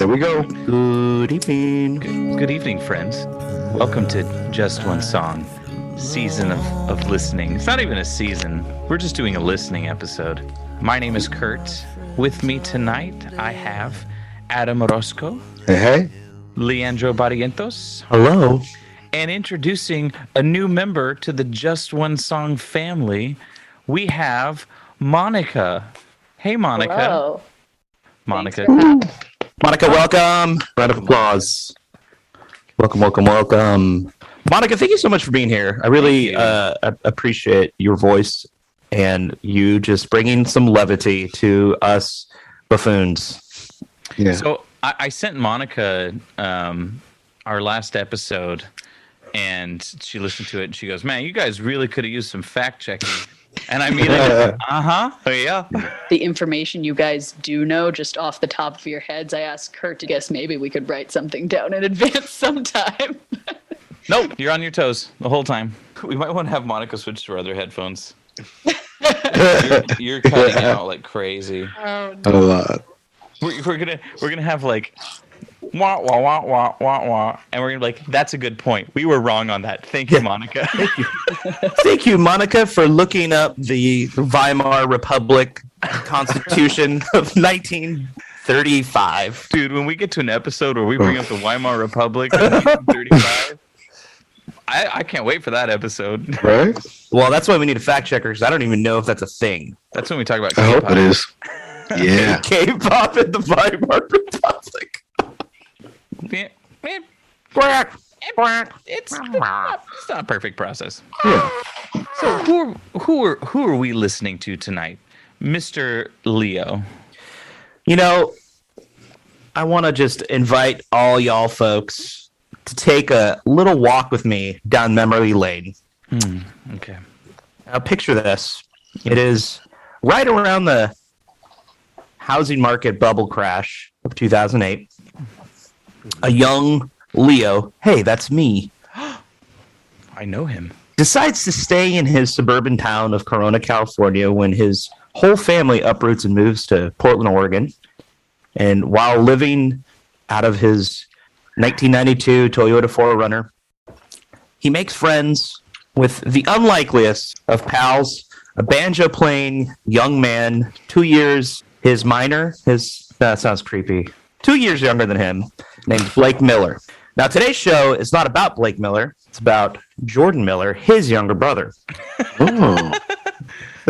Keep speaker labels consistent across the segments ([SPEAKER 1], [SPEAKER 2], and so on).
[SPEAKER 1] There we go.
[SPEAKER 2] Good evening.
[SPEAKER 3] Good evening, friends. Welcome to Just One Song, season of listening. It's not even a season. We're just doing a listening episode. My name is Kurt. With me tonight, I have Adam Orozco.
[SPEAKER 1] Hey.
[SPEAKER 3] Leandro Barrientos.
[SPEAKER 2] Hello.
[SPEAKER 3] And introducing a new member to the Just One Song family, we have Monica. Hey, Monica.
[SPEAKER 4] Hello.
[SPEAKER 3] Monica.
[SPEAKER 2] Monica, welcome. Round of applause. Welcome. Monica, thank you so much for being here. I really appreciate your voice and you just bringing some levity to us buffoons.
[SPEAKER 1] Yeah.
[SPEAKER 3] So I sent Monica our last episode, and she listened to it, and she goes, "Man, you guys really could have used some fact checking." And I mean, yeah.
[SPEAKER 4] The information you guys do know just off the top of your heads, I asked Kurt to guess maybe we could write something down in advance sometime.
[SPEAKER 3] Nope, you're on your toes the whole time. We might want to have Monica switch to our other headphones. You're cutting out like crazy.
[SPEAKER 4] Oh,
[SPEAKER 1] A lot.
[SPEAKER 3] We're gonna have like wah wah wah wah wah wah, and we're gonna be like, that's a good point. We were wrong on that. Thank you, Monica.
[SPEAKER 2] Thank you, Monica, for looking up the Weimar Republic Constitution of 1935.
[SPEAKER 3] Dude, when we get to an episode where we bring up the Weimar Republic of 1935, I can't wait for that episode.
[SPEAKER 1] Right?
[SPEAKER 2] Well, that's why we need a fact checker, because I don't even know if that's a thing.
[SPEAKER 3] That's when we talk about
[SPEAKER 1] I hope
[SPEAKER 3] K-pop.
[SPEAKER 1] it is. Yeah.
[SPEAKER 2] K-pop in the Weimar Republic.
[SPEAKER 3] It's not a perfect process.
[SPEAKER 1] Yeah.
[SPEAKER 3] So who are we listening to tonight, Mr. Leo?
[SPEAKER 2] You know, I want to just invite all y'all folks to take a little walk with me down memory lane.
[SPEAKER 3] Okay.
[SPEAKER 2] Now, picture this. It is right around the housing market bubble crash of 2008. A young Leo, hey, that's me,
[SPEAKER 3] I know him.
[SPEAKER 2] decides to stay in his suburban town of Corona, California, when his whole family uproots and moves to Portland, Oregon. And while living out of his 1992 Toyota 4Runner, he makes friends with the unlikeliest of pals, a banjo-playing young man, 2 years his minor, that sounds creepy, 2 years younger than him, named Blake Miller. Now, today's show is not about Blake Miller. It's about Jordan Miller, his younger brother.
[SPEAKER 1] Oh.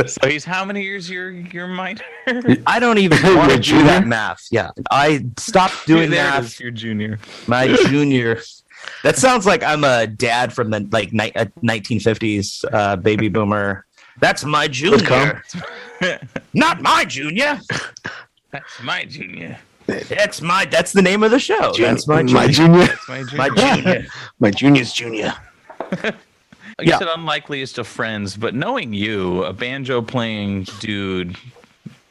[SPEAKER 3] So he's how many years your minor?
[SPEAKER 2] I don't even want to do that math. Yeah, I stopped doing
[SPEAKER 3] There it
[SPEAKER 2] math.
[SPEAKER 3] is, your junior.
[SPEAKER 2] My junior. That sounds like I'm a dad from the 1950s baby boomer. That's my junior. Not my junior.
[SPEAKER 3] That's my junior.
[SPEAKER 2] That's the name of the show. That's my junior.
[SPEAKER 1] My junior.
[SPEAKER 3] That's my junior.
[SPEAKER 2] My junior.
[SPEAKER 1] My junior's junior.
[SPEAKER 3] You said unlikeliest of friends, but knowing you, a banjo playing dude,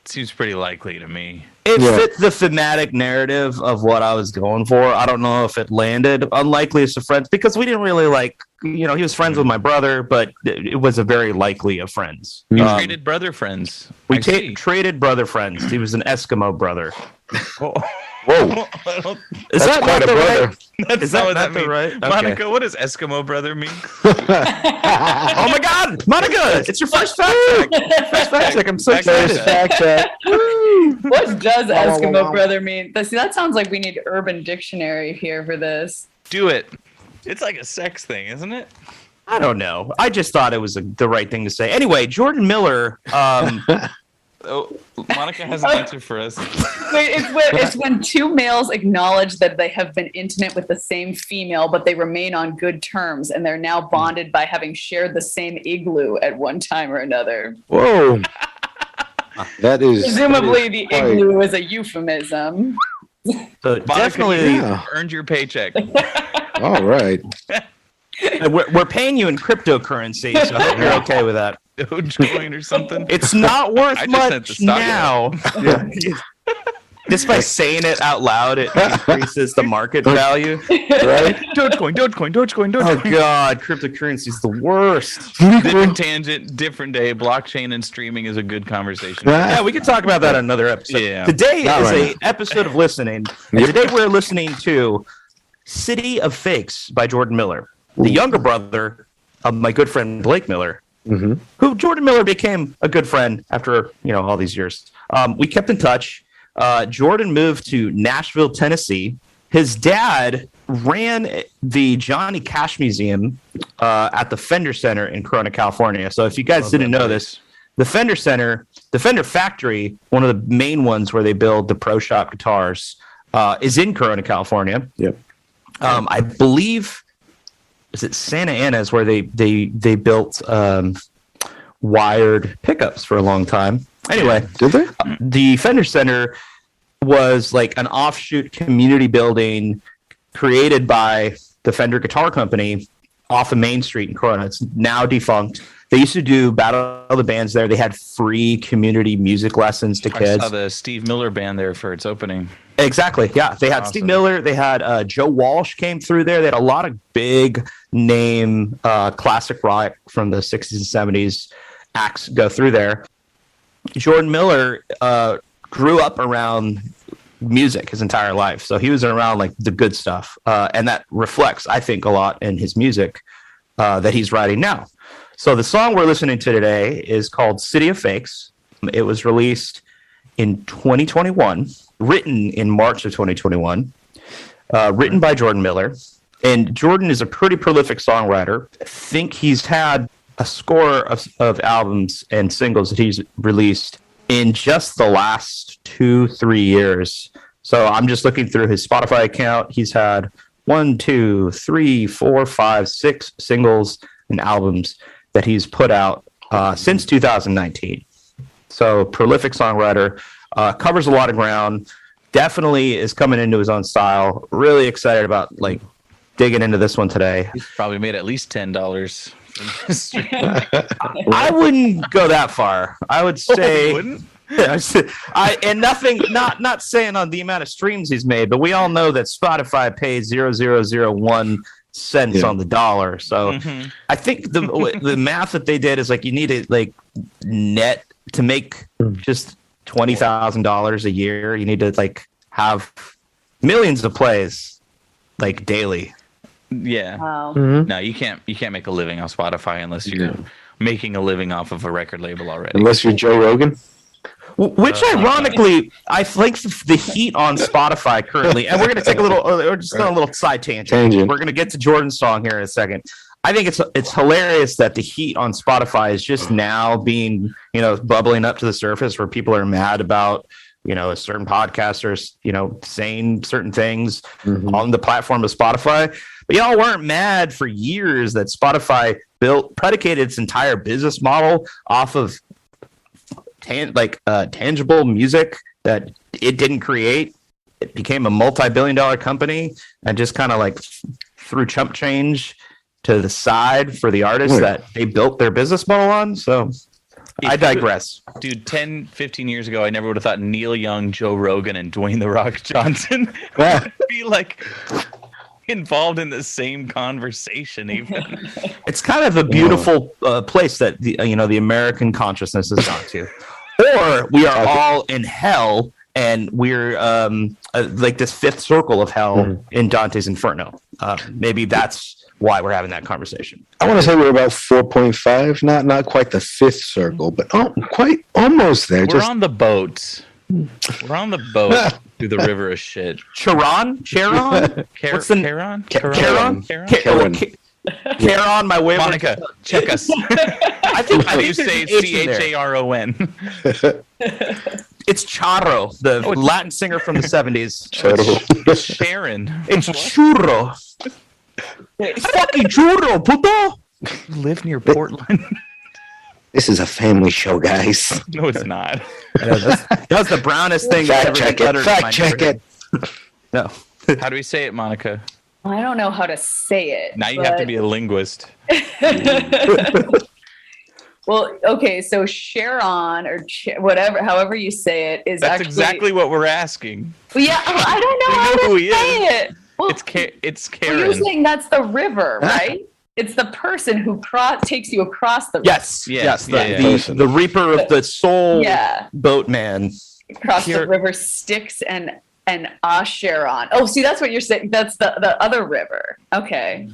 [SPEAKER 3] seems pretty likely to me.
[SPEAKER 2] It
[SPEAKER 1] Yeah.
[SPEAKER 2] fit the thematic narrative of what I was going for. I don't know if it landed. Unlikeliest of friends, because we didn't really he was friends with my brother, but it was a very likely of friends.
[SPEAKER 3] You traded brother friends.
[SPEAKER 2] We
[SPEAKER 3] I see.
[SPEAKER 2] traded brother friends. He was an Eskimo brother.
[SPEAKER 3] Oh.
[SPEAKER 1] Whoa.
[SPEAKER 2] Is
[SPEAKER 1] That's
[SPEAKER 2] that
[SPEAKER 1] quite
[SPEAKER 2] not
[SPEAKER 1] a
[SPEAKER 2] the
[SPEAKER 1] brother.
[SPEAKER 2] right?
[SPEAKER 3] That's
[SPEAKER 2] Is
[SPEAKER 3] not
[SPEAKER 2] that
[SPEAKER 3] what
[SPEAKER 2] not
[SPEAKER 3] that
[SPEAKER 2] the
[SPEAKER 3] means.
[SPEAKER 2] right? Okay.
[SPEAKER 3] Monica, what does Eskimo brother mean?
[SPEAKER 2] Oh my God, Monica! It's your first fact check. First fact check. I'm so
[SPEAKER 3] Fact
[SPEAKER 2] excited.
[SPEAKER 1] Fact check.
[SPEAKER 4] what does
[SPEAKER 1] Wow, wow,
[SPEAKER 4] Eskimo
[SPEAKER 1] wow.
[SPEAKER 4] brother mean? That sounds like we need Urban Dictionary here for this.
[SPEAKER 3] Do it. It's like a sex thing, isn't it?
[SPEAKER 2] I don't know. I just thought it was the right thing to say. Anyway, Jordan Miller.
[SPEAKER 3] Oh, Monica has an answer for us.
[SPEAKER 4] Wait, it's when two males acknowledge that they have been intimate with the same female, but they remain on good terms, and they're now bonded by having shared the same igloo at one time or another.
[SPEAKER 1] Whoa. That is.
[SPEAKER 4] Presumably, the
[SPEAKER 1] quite-
[SPEAKER 4] igloo is a euphemism.
[SPEAKER 2] So
[SPEAKER 3] Monica,
[SPEAKER 2] definitely,
[SPEAKER 3] you
[SPEAKER 1] Yeah.
[SPEAKER 3] earned your paycheck.
[SPEAKER 1] All right.
[SPEAKER 2] we're paying you in cryptocurrency, so I hope you're okay with that.
[SPEAKER 3] Dogecoin or something.
[SPEAKER 2] It's not worth
[SPEAKER 3] I just sent the
[SPEAKER 2] much
[SPEAKER 3] stock
[SPEAKER 2] now.
[SPEAKER 1] Yeah.
[SPEAKER 2] Just by saying it out loud, it increases the market value.
[SPEAKER 1] Right?
[SPEAKER 3] Dogecoin.
[SPEAKER 2] Oh God, cryptocurrency is the worst.
[SPEAKER 3] Different tangent, different day. Blockchain and streaming is a good conversation.
[SPEAKER 2] Yeah, we can talk about that on another episode.
[SPEAKER 3] Yeah.
[SPEAKER 2] Today
[SPEAKER 1] Not
[SPEAKER 2] is
[SPEAKER 1] right
[SPEAKER 2] a episode of listening. And today we're listening to City of Fakes by Jordan Miller, the younger brother of my good friend Blake Miller, who Jordan Miller became a good friend after, all these years. We kept in touch. Jordan moved to Nashville, Tennessee. His dad ran the Johnny Cash Museum at the Fender Center in Corona, California. So if you guys didn't know this, the Fender Center, the Fender Factory, one of the main ones where they build the Pro Shop guitars, is in Corona, California.
[SPEAKER 1] Yep.
[SPEAKER 2] I believe, is it Santa Ana is where they built wired pickups for a long time. Anyway,
[SPEAKER 1] Did they?
[SPEAKER 2] the Fender Center was like an offshoot community building created by the Fender Guitar Company off of Main Street in Corona. It's now defunct. They used to do Battle of the Bands there. They had free community music lessons to
[SPEAKER 3] I
[SPEAKER 2] kids.
[SPEAKER 3] saw the Steve Miller band there for its opening.
[SPEAKER 2] Exactly. Yeah. They had Steve Miller. They had Joe Walsh came through there. They had a lot of big name classic rock from the 60s and 70s acts go through there. Jordan Miller grew up around music his entire life. So he was around like the good stuff. And that reflects, I think, a lot in his music that he's writing now. So the song we're listening to today is called City of Fakes. It was released in 2021, written in March of 2021, written by Jordan Miller. And Jordan is a pretty prolific songwriter. I think he's had a score of albums and singles that he's released in just the last 2-3 years. So I'm just looking through his Spotify account. He's had 1, 2, 3, 4, 5, 6 singles and albums that he's put out since 2019. So prolific songwriter, covers a lot of ground, definitely is coming into his own style. Really excited about like digging into this one today.
[SPEAKER 3] He's probably made at least $10 from this stream.
[SPEAKER 2] I wouldn't go that far. I would say,
[SPEAKER 3] wouldn't?
[SPEAKER 2] not saying on the amount of streams he's made, but we all know that Spotify pays 0.0001 cents on the dollar. So I think the math that they did is like you need to like net to make just $20,000 a year. You need to like have millions of plays like daily.
[SPEAKER 3] Yeah.
[SPEAKER 4] Wow.
[SPEAKER 3] No, you can't make a living off Spotify unless you're making a living off of a record label already.
[SPEAKER 1] Unless you're Joe Rogan.
[SPEAKER 2] Which ironically, I think the heat on Spotify currently, and we're going to take a little side tangent. We're going to get to Jordan's song here in a second. I think it's hilarious that the heat on Spotify is just now being, bubbling up to the surface where people are mad about, a certain podcaster, saying certain things on the platform of Spotify. But y'all weren't mad for years that Spotify predicated its entire business model off of tangible music that it didn't create. It became a multi-billion-dollar company and just kind of like threw chump change to the side for the artists that they built their business model on. So I digress.
[SPEAKER 3] Dude, 10, 15 years ago, I never would have thought Neil Young, Joe Rogan, and Dwayne The Rock Johnson would be like involved in the same conversation even.
[SPEAKER 2] It's kind of a beautiful place that the American consciousness has gone to. Or we are all in hell and we're like this fifth circle of hell in Dante's Inferno. Maybe that's why we're having that conversation.
[SPEAKER 1] I want to say we're about 4.5, not quite the fifth circle, but quite almost there.
[SPEAKER 3] We're on the boat. We're on the boat through the river of shit.
[SPEAKER 2] Charon? What's the
[SPEAKER 3] Charon?
[SPEAKER 2] Charon, my way.
[SPEAKER 3] Monica, check us.
[SPEAKER 2] I think
[SPEAKER 3] you say Charon.
[SPEAKER 2] It's Charo, the Latin singer from the 70s.
[SPEAKER 3] It's Sharon.
[SPEAKER 2] It's churro. It's fucking churro, puto.
[SPEAKER 3] You live near Portland.
[SPEAKER 1] This is a family show, guys.
[SPEAKER 3] No, it's not.
[SPEAKER 2] That was the brownest thing
[SPEAKER 1] Fact
[SPEAKER 2] ever
[SPEAKER 1] check
[SPEAKER 2] been
[SPEAKER 1] it.
[SPEAKER 2] uttered in
[SPEAKER 1] Fact
[SPEAKER 2] my
[SPEAKER 1] check
[SPEAKER 2] neighborhood.
[SPEAKER 1] it.
[SPEAKER 2] No.
[SPEAKER 3] How do we say it, Monica?
[SPEAKER 4] I don't know how to say it.
[SPEAKER 3] Now you have to be a linguist.
[SPEAKER 4] Well, okay, so Sharon or whatever, however you say it, is
[SPEAKER 3] That's
[SPEAKER 4] actually
[SPEAKER 3] exactly what we're asking.
[SPEAKER 4] Well, yeah, I don't know
[SPEAKER 3] We
[SPEAKER 4] how
[SPEAKER 3] know
[SPEAKER 4] to
[SPEAKER 3] who he
[SPEAKER 4] say
[SPEAKER 3] is.
[SPEAKER 4] it. Well,
[SPEAKER 3] It's
[SPEAKER 4] well, you're
[SPEAKER 3] Karen.
[SPEAKER 4] saying that's the river, right? It's the person who takes you across the river.
[SPEAKER 2] Yes,
[SPEAKER 3] Yeah,
[SPEAKER 2] yes.
[SPEAKER 3] yeah,
[SPEAKER 2] The,
[SPEAKER 3] yeah.
[SPEAKER 2] the reaper of the soul
[SPEAKER 4] Yeah.
[SPEAKER 2] boatman.
[SPEAKER 4] Across the river Styx and Acheron. Oh, see, that's what you're saying. That's the other river. Okay.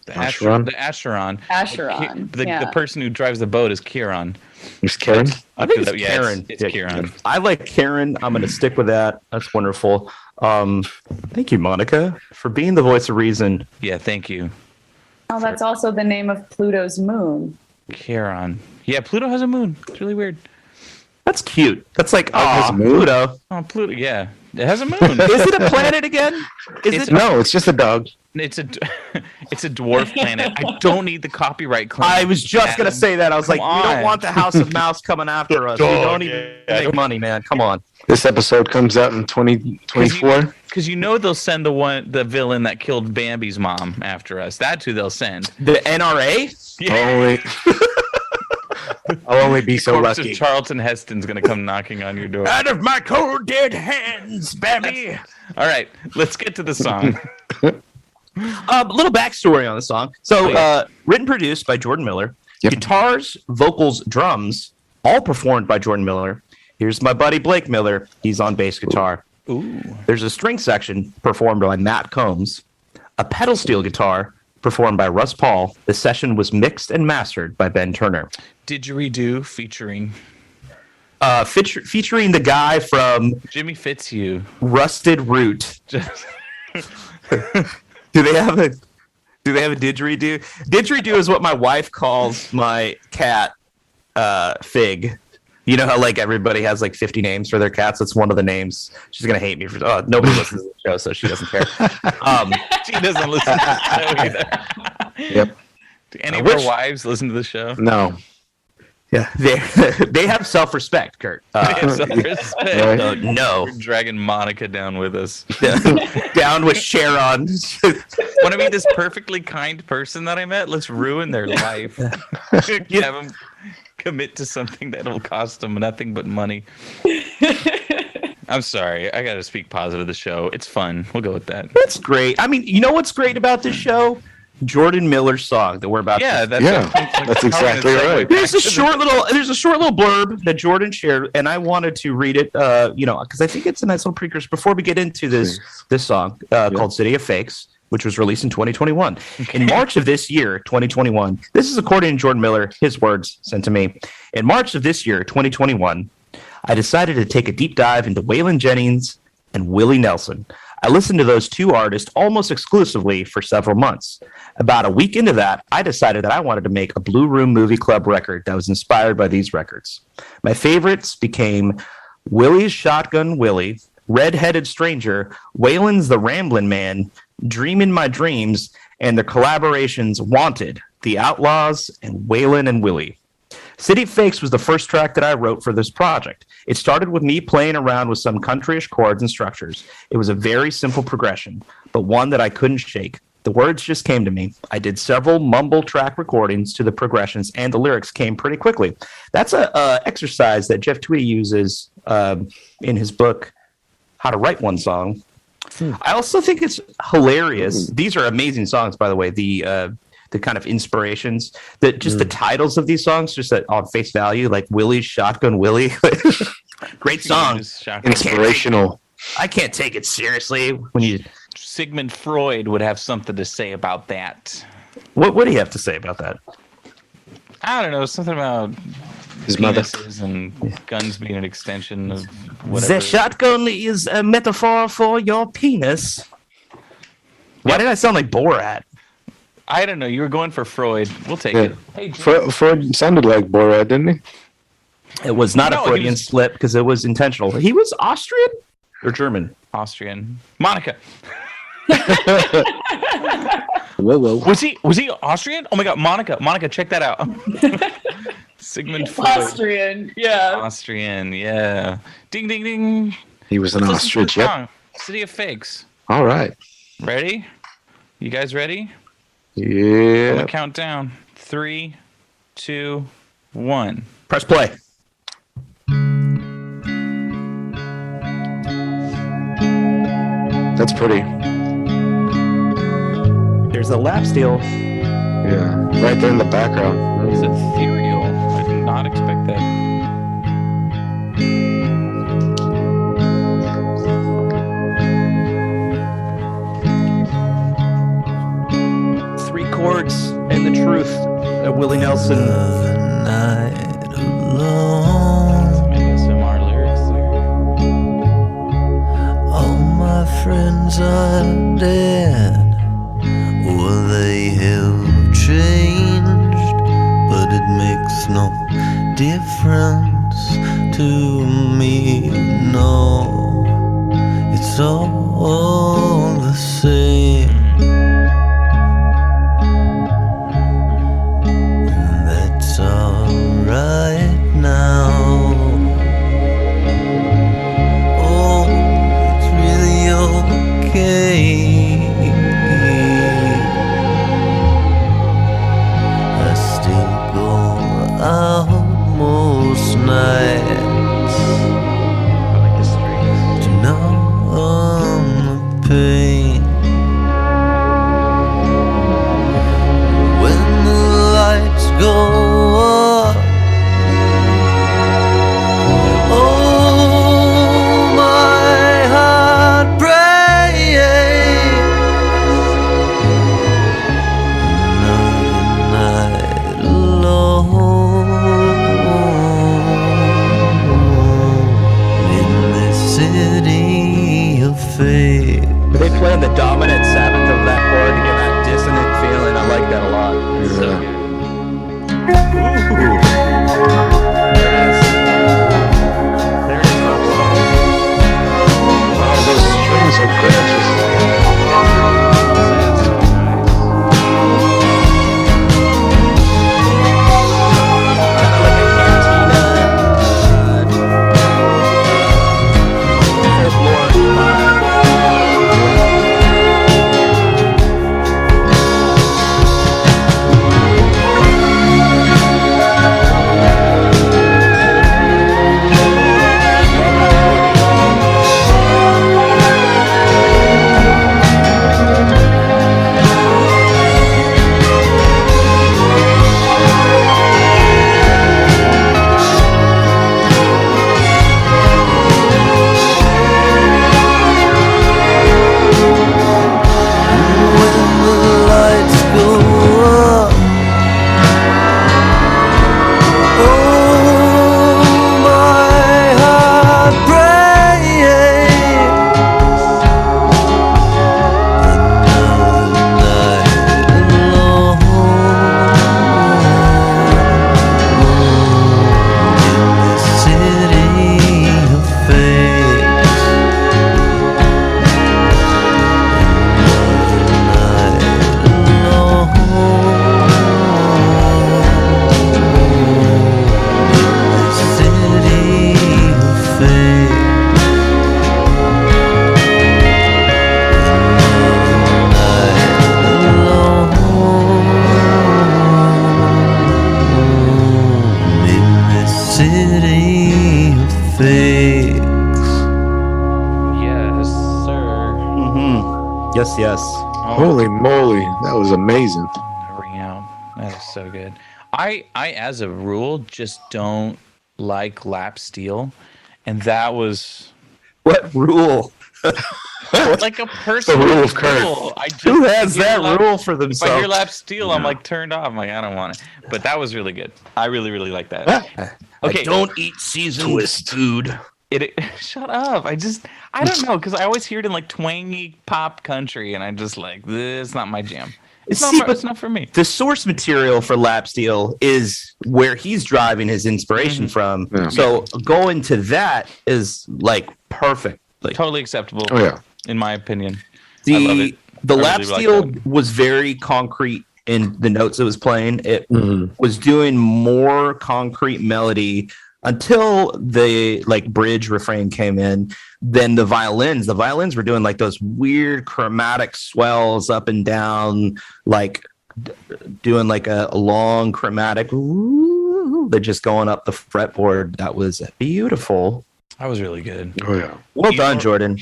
[SPEAKER 3] The
[SPEAKER 1] Acheron?
[SPEAKER 3] Acheron.
[SPEAKER 4] Acheron.
[SPEAKER 3] The person who drives the boat is Kieran.
[SPEAKER 1] It's Karen.
[SPEAKER 2] I think it's
[SPEAKER 3] Yeah,
[SPEAKER 2] Karen.
[SPEAKER 3] it's Kieran.
[SPEAKER 2] I like Karen. I'm going to stick with that. That's wonderful. Thank you, Monica, for being the voice of reason.
[SPEAKER 3] Yeah, thank you.
[SPEAKER 4] Oh, that's also the name of Pluto's moon.
[SPEAKER 3] Kieran. Yeah, Pluto has a moon. It's really weird.
[SPEAKER 2] That's cute. That's like,
[SPEAKER 1] has
[SPEAKER 2] oh,
[SPEAKER 1] a moon?
[SPEAKER 2] Pluto.
[SPEAKER 3] Oh, Pluto. Yeah, it has a moon.
[SPEAKER 2] Is it a planet again?
[SPEAKER 1] No, it's just a dog.
[SPEAKER 3] It's a dwarf planet. I don't need the copyright claim.
[SPEAKER 2] I was just going to say that. I was like, we don't want the House of Mouse coming after us. We don't even make money, man. Come on.
[SPEAKER 1] This episode comes out in 2024.
[SPEAKER 3] Because they'll send the villain that killed Bambi's mom after us. That's who they'll send.
[SPEAKER 2] The NRA?
[SPEAKER 1] I'll only be so
[SPEAKER 3] Corpse of
[SPEAKER 1] lucky.
[SPEAKER 3] Charlton Heston's gonna come knocking on your door.
[SPEAKER 2] Out of my cold dead hands, Bambi.
[SPEAKER 3] All right, let's get to the song.
[SPEAKER 2] A little backstory on the song. So, written, produced by Jordan Miller.
[SPEAKER 1] Yep.
[SPEAKER 2] Guitars, vocals, drums, all performed by Jordan Miller. Here's my buddy Blake Miller. He's on bass guitar.
[SPEAKER 3] Ooh.
[SPEAKER 2] There's a string section performed by Matt Combs. A pedal steel guitar performed by Russ Paul. The session was mixed and mastered by Ben Turner.
[SPEAKER 3] Didgeridoo featuring
[SPEAKER 2] Featuring the guy from
[SPEAKER 3] Jimmy Fitzhugh.
[SPEAKER 2] Rusted Root. Do they have a didgeridoo? Didgeridoo is what my wife calls my cat, Fig. You know how like everybody has like 50 names for their cats? That's one of the names. She's gonna hate me for. Oh, nobody listens to the show, so she doesn't care.
[SPEAKER 3] She doesn't listen to the show either.
[SPEAKER 1] Yep.
[SPEAKER 3] Do any of our wives listen to the show?
[SPEAKER 1] No.
[SPEAKER 2] Yeah, they have self-respect, Kurt.
[SPEAKER 3] Self-respect.
[SPEAKER 1] Right.
[SPEAKER 2] No,
[SPEAKER 3] We're dragging Monica down with us.
[SPEAKER 2] down with Sharon.
[SPEAKER 3] Want to be this perfectly kind person that I met? Let's ruin their life. Have them commit to something that'll cost them nothing but money. I'm sorry. I got to speak positive of the show. It's fun. We'll go with that.
[SPEAKER 2] That's great. I mean, you know what's great about this show? Jordan Miller's song that we're about to
[SPEAKER 1] That's exactly right.
[SPEAKER 2] There's a short little blurb that Jordan shared, and I wanted to read it, because I think it's a nice little precursor before we get into this song called City of Fakes, which was released in 2021. In March of this year, 2021, this is according to Jordan Miller, his words sent to me. In March of this year, 2021, I decided to take a deep dive into Waylon Jennings and Willie Nelson. I listened to those two artists almost exclusively for several months. About a week into that, I decided that I wanted to make a Blue Room Movie Club record that was inspired by these records. My favorites became Willie's Shotgun Willie, Red-Headed Stranger, Waylon's The Ramblin' Man, Dreamin' My Dreams, and their collaborations Wanted, The Outlaws, and Waylon and Willie. City of Fakes was the first track that I wrote for this project. It started with me playing around with some countryish chords and structures. It was a very simple progression, but one that I couldn't shake. The words just came to me. I did several mumble track recordings to the progressions, and the lyrics came pretty quickly. That's a exercise that Jeff Tweedy uses in his book, How to Write One Song. I also think it's hilarious. These are amazing songs, by the way. The kind of inspirations, that just the titles of these songs, just on face value, like Willie's Shotgun Willie. Great song.
[SPEAKER 1] Inspirational.
[SPEAKER 2] I can't take it seriously when you.
[SPEAKER 3] Sigmund Freud would have something to say about that.
[SPEAKER 2] What do you have to say about that?
[SPEAKER 3] I don't know, something about
[SPEAKER 1] His mother.
[SPEAKER 3] penises and guns being an extension of whatever.
[SPEAKER 2] The shotgun is a metaphor for your penis. Why did I sound like Borat?
[SPEAKER 3] I don't know. You were going for Freud. We'll take it. Hey,
[SPEAKER 1] Freud sounded like Borat, didn't he?
[SPEAKER 2] It was not
[SPEAKER 3] No,
[SPEAKER 2] a
[SPEAKER 3] he
[SPEAKER 2] Freudian
[SPEAKER 3] was-
[SPEAKER 2] slip because it was intentional. He was Austrian or German?
[SPEAKER 3] Austrian. Monica.
[SPEAKER 1] Whoa.
[SPEAKER 3] Was he Austrian? Oh my God, Monica, check that out. Sigmund Freud.
[SPEAKER 4] Austrian, yeah.
[SPEAKER 3] Austrian, yeah. Ding ding ding.
[SPEAKER 1] He was an
[SPEAKER 3] Let's listen to
[SPEAKER 1] ostrich,
[SPEAKER 3] the
[SPEAKER 1] yep.
[SPEAKER 3] song, City of Fakes.
[SPEAKER 1] All right.
[SPEAKER 3] Ready? You guys ready? I'm
[SPEAKER 1] Yeah.
[SPEAKER 3] gonna count down. 3, 2, 1.
[SPEAKER 2] Press play.
[SPEAKER 1] That's pretty.
[SPEAKER 2] There's a lap steel.
[SPEAKER 1] Yeah, right there in the background.
[SPEAKER 3] It's ethereal. I did not expect that.
[SPEAKER 2] Three chords and the truth. Willie Nelson.
[SPEAKER 5] Night alone.
[SPEAKER 3] Some ASMR lyrics there.
[SPEAKER 5] All my friends are dead, or they have changed, but it makes no difference to me. No, it's all the same. And that's alright now. Oh, it's really okay. I still go out most nights
[SPEAKER 3] I like the strings.
[SPEAKER 5] to numb the pain. When the lights go up, oh, my heart prays. Another night alone in this city of fate.
[SPEAKER 2] They play in the dominant seventh of that chord to get that dissonant feeling. I like that a lot.
[SPEAKER 3] So
[SPEAKER 1] Yeah.
[SPEAKER 3] good.
[SPEAKER 2] There it is. There it is, folks.
[SPEAKER 1] Oh, those strings are gorgeous.
[SPEAKER 2] Kind of like a cantina. Folklore vibe.
[SPEAKER 5] When the lights go up, oh, my heart prays. Another night alone in this city of fate. City of fakes.
[SPEAKER 3] Yes, sir.
[SPEAKER 2] Mm-hmm. Yes, yes.
[SPEAKER 3] Oh,
[SPEAKER 1] Holy moly, that was amazing.
[SPEAKER 3] ring out. That is so good. I as a rule just don't like lap steel, and that was
[SPEAKER 2] What rule?
[SPEAKER 3] like a personal
[SPEAKER 1] rule of Kurt.
[SPEAKER 3] rule. I just
[SPEAKER 2] Who has
[SPEAKER 3] hear
[SPEAKER 2] that
[SPEAKER 3] lap-
[SPEAKER 2] rule for
[SPEAKER 3] If I hear
[SPEAKER 2] themselves?
[SPEAKER 3] lap steel, I'm like turned off. I'm like, I don't want it. But that was really good. I really, really like that. Okay,
[SPEAKER 2] Don't eat seasoned food.
[SPEAKER 3] shut up. I don't know, because I always hear it in like twangy pop country, and I just like, this is not my jam. It's not for me.
[SPEAKER 2] The source material for lap steel is where he's driving his inspiration from.
[SPEAKER 1] Yeah.
[SPEAKER 2] So going to that is like perfect. Like
[SPEAKER 3] Totally acceptable.
[SPEAKER 1] Oh yeah.
[SPEAKER 3] In my opinion. I love
[SPEAKER 2] the
[SPEAKER 3] it.
[SPEAKER 2] the
[SPEAKER 3] I
[SPEAKER 2] lap
[SPEAKER 3] really like
[SPEAKER 2] steel
[SPEAKER 3] that.
[SPEAKER 2] was very concrete in the notes it was playing. It
[SPEAKER 1] Mhm.
[SPEAKER 2] was doing more concrete melody until the like bridge refrain came in. Then the violins were doing like those weird chromatic swells up and down, like doing like a long chromatic. Ooh. They're just going up the fretboard. That was beautiful.
[SPEAKER 3] That was really good.
[SPEAKER 1] Oh yeah,
[SPEAKER 2] Well
[SPEAKER 3] You
[SPEAKER 2] done,
[SPEAKER 3] know-
[SPEAKER 2] Jordan.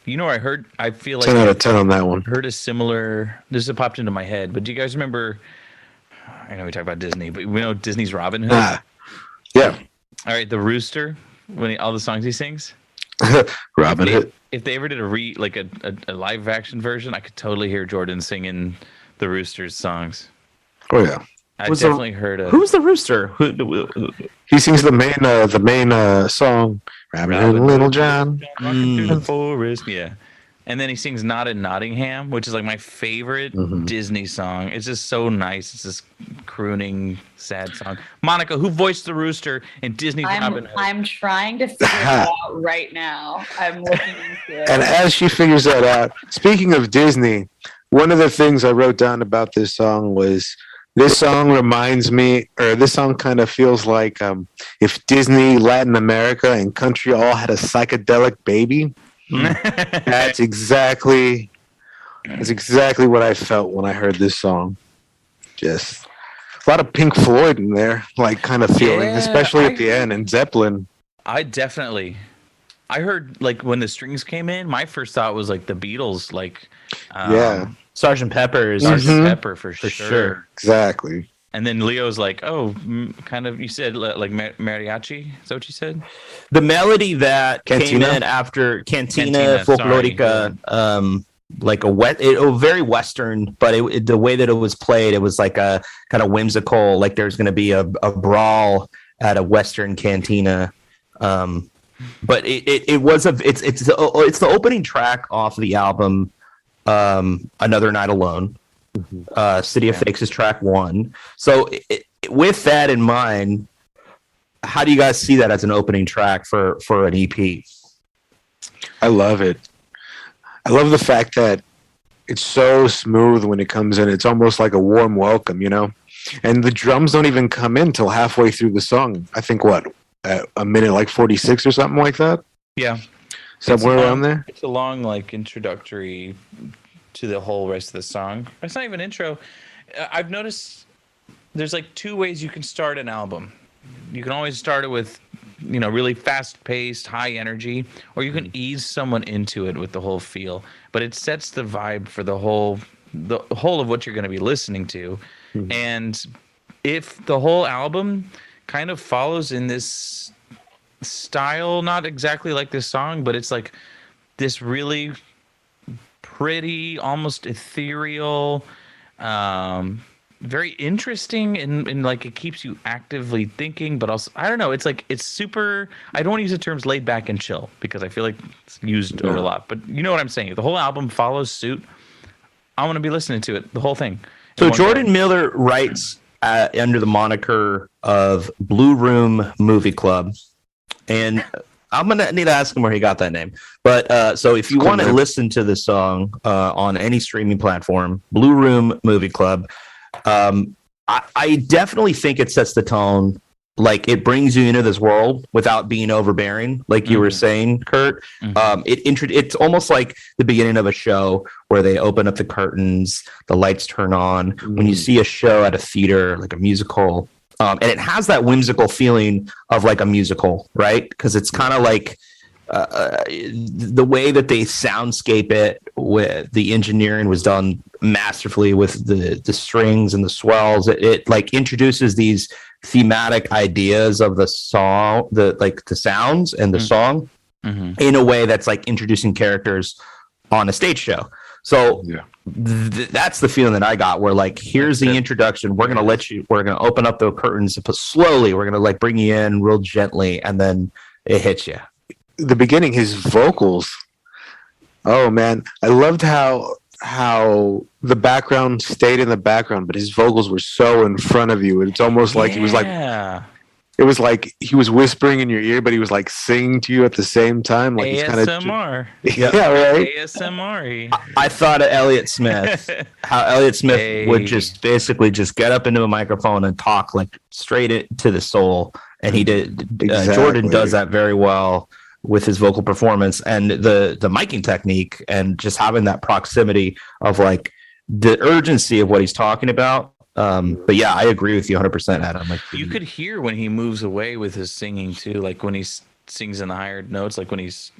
[SPEAKER 3] You know, I heard. I feel like
[SPEAKER 1] 10 out of 10 on that one.
[SPEAKER 3] heard a similar. This has popped into my head. But do you guys remember? I know we talk about Disney, but we know Disney's Robin Hood.
[SPEAKER 1] Yeah,
[SPEAKER 3] All right, the rooster all the songs he sings.
[SPEAKER 1] Robin Hood.
[SPEAKER 3] If they ever did a live action version, I could totally hear Jordan singing the Rooster's songs.
[SPEAKER 1] Oh yeah,
[SPEAKER 3] I
[SPEAKER 2] Was the-
[SPEAKER 3] definitely heard a
[SPEAKER 2] Who's the rooster?
[SPEAKER 1] he sings the main song. Robin Hood and Little John.
[SPEAKER 3] Walking through the forest. Yeah. And then he sings Not in Nottingham, which is like my favorite Disney song. It's just so nice. It's this crooning, sad song. Monica, who voiced the rooster in Disney's Robin Hood?
[SPEAKER 4] I'm trying to figure it out right now. I'm looking into it.
[SPEAKER 1] And as she figures that out, speaking of Disney, one of the things I wrote down about this song was this song reminds me, or this song kind of feels like if Disney, Latin America, and country all had a psychedelic baby. That's exactly what I felt when I heard this song. Just a lot of Pink Floyd in there, like kind of feeling,
[SPEAKER 3] Yeah,
[SPEAKER 1] especially at the end, and Zeppelin.
[SPEAKER 3] I heard like when the strings came in, my first thought was like the Beatles, like
[SPEAKER 1] Yeah,
[SPEAKER 2] Sergeant Pepper's.
[SPEAKER 3] Sgt.
[SPEAKER 1] Mhm.
[SPEAKER 3] Pepper for sure.
[SPEAKER 1] exactly.
[SPEAKER 3] And then Leo's like, oh, kind of, you said like mariachi? Is that what you said?
[SPEAKER 2] The melody that
[SPEAKER 1] Cantina?
[SPEAKER 2] came in after Cantina,
[SPEAKER 3] Cantina,
[SPEAKER 2] Folklorica, like a very Western, but the way that it was played, it was like a kind of whimsical, like there's going to be a brawl at a Western cantina. But it's the opening track off the album, Another Night Alone. City of Fakes is track 1. So with that in mind, how do you guys see that as an opening track for an EP?
[SPEAKER 1] I love it. I love the fact that it's so smooth when it comes in. It's almost like a warm welcome, you know? And the drums don't even come in till halfway through the song. I think, a minute like 46 or something like that?
[SPEAKER 3] Yeah.
[SPEAKER 1] Somewhere around there?
[SPEAKER 3] It's a long, like, introductory to the whole rest of the song. It's not even intro. I've noticed there's like 2 ways you can start an album. You can always start it with, really fast-paced, high energy, or you can ease someone into it with the whole feel. But it sets the vibe for the whole of what you're going to be listening to. Mm-hmm. And if the whole album kind of follows in this style, not exactly like this song, but it's like this really pretty, almost ethereal, very interesting, and like it keeps you actively thinking, but also I don't know, it's like it's super. I don't want to use the terms laid back and chill because I feel like it's used over a lot, but you know what I'm saying. If the whole album follows suit, I want to be listening to it, the whole thing.
[SPEAKER 2] So Jordan Miller writes under the moniker of Blue Room Movie Club, and I'm gonna need to ask him where he got that name. But so if you want to listen to the song on any streaming platform, Blue Room Movie Club, I definitely think it sets the tone. Like it brings you into this world without being overbearing, like you were saying, Kurt. It's almost like the beginning of a show where they open up the curtains, the lights turn on. When you see a show at a theater, like a musical. And it has that whimsical feeling of like a musical, right? Because it's kind of like the way that they soundscape it with the engineering was done masterfully with the strings and the swells. It like introduces these thematic ideas of the song, the sounds and the song in a way that's like introducing characters on a stage show. So that's the feeling that I got, where like, here's the introduction. We're going to open up the curtains, but slowly we're going to like bring you in real gently. And then it hits you.
[SPEAKER 1] The beginning, his vocals. Oh man. I loved how the background stayed in the background, but his vocals were so in front of you. It's almost like he was like, it was like he was whispering in your ear, but he was like singing to you at the same time. Like
[SPEAKER 3] ASMR.
[SPEAKER 1] Yeah, right.
[SPEAKER 3] ASMR.
[SPEAKER 2] I thought of Elliott Smith, how Elliott Smith would just basically just get up into a microphone and talk like straight to the soul. And he did.
[SPEAKER 1] Exactly.
[SPEAKER 2] Jordan does that very well with his vocal performance and the miking technique, and just having that proximity of like the urgency of what he's talking about But yeah, I agree with you 100%, Adam. Like
[SPEAKER 3] You could hear when he moves away with his singing too, like when he sings in the higher notes, like when he's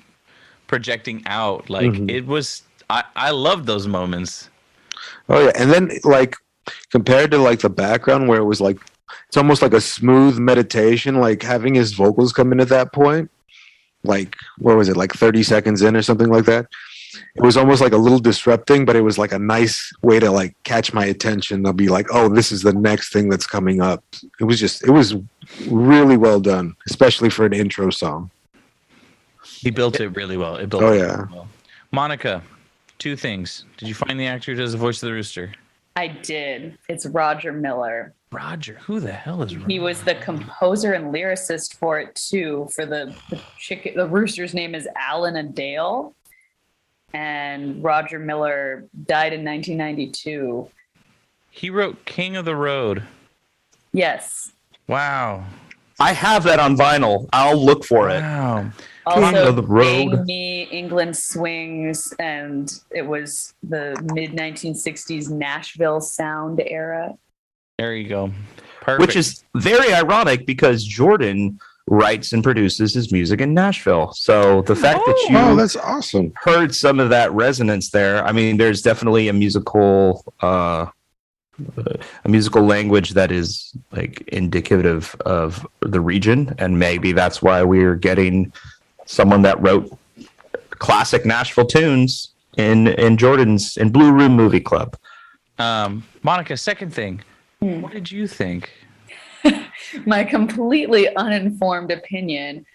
[SPEAKER 3] projecting out. Like it was, I loved those moments.
[SPEAKER 1] Oh yeah, and then like compared to like the background where it was like it's almost like a smooth meditation, like having his vocals come in at that point, like what was it, like 30 seconds in or something like that. It was almost like a little disrupting, but it was like a nice way to like catch my attention. They'll be like, oh, this is the next thing that's coming up. It was really well done, especially for an intro song.
[SPEAKER 3] He built it really well. It built
[SPEAKER 1] Oh,
[SPEAKER 3] it
[SPEAKER 1] yeah.
[SPEAKER 3] really well. Monica, two things. Did you find the actor who does the voice of the rooster?
[SPEAKER 4] I did. It's Roger Miller.
[SPEAKER 3] Roger. Who the hell is Roger?
[SPEAKER 4] He was the composer and lyricist for it too. For the chicken, the rooster's name is Alan Adale, and Roger Miller died in 1992.
[SPEAKER 3] He wrote King of the Road.
[SPEAKER 4] Yes.
[SPEAKER 3] Wow.
[SPEAKER 2] I have that on vinyl. I'll look for it.
[SPEAKER 3] Wow.
[SPEAKER 2] King
[SPEAKER 4] Also,
[SPEAKER 2] of the Road.
[SPEAKER 4] Bang Me, England Swings, and it was the mid 1960s Nashville sound era.
[SPEAKER 3] There you go. Perfect.
[SPEAKER 2] Which is very ironic because Jordan writes and produces his music in Nashville. So the fact that you
[SPEAKER 1] Oh, that's awesome.
[SPEAKER 2] heard some of that resonance there, I mean, there's definitely a musical language that is like indicative of the region, and maybe that's why we're getting someone that wrote classic Nashville tunes in Jordan's in Blue Room Movie Club.
[SPEAKER 3] Monica, second thing. What did you think?
[SPEAKER 4] My completely uninformed opinion.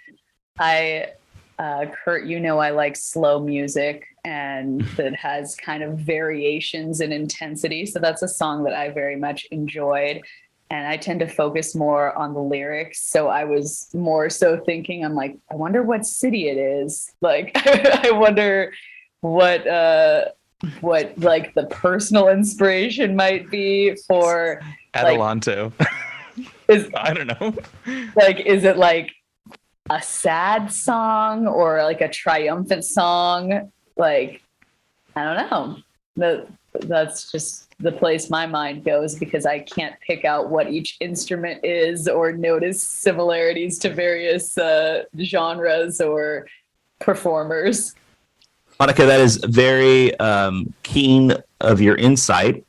[SPEAKER 4] Kurt, you know I like slow music and that has kind of variations in intensity. So that's a song that I very much enjoyed. And I tend to focus more on the lyrics. So I was more so thinking, I'm like, I wonder what city it is. Like, I wonder what like the personal inspiration might be for
[SPEAKER 3] Adelanto.
[SPEAKER 4] Is
[SPEAKER 3] I don't know.
[SPEAKER 4] like, is it like a sad song or like a triumphant song? Like, I don't know. That's just the place my mind goes because I can't pick out what each instrument is or notice similarities to various genres or performers.
[SPEAKER 2] Monica, that is very keen of your insight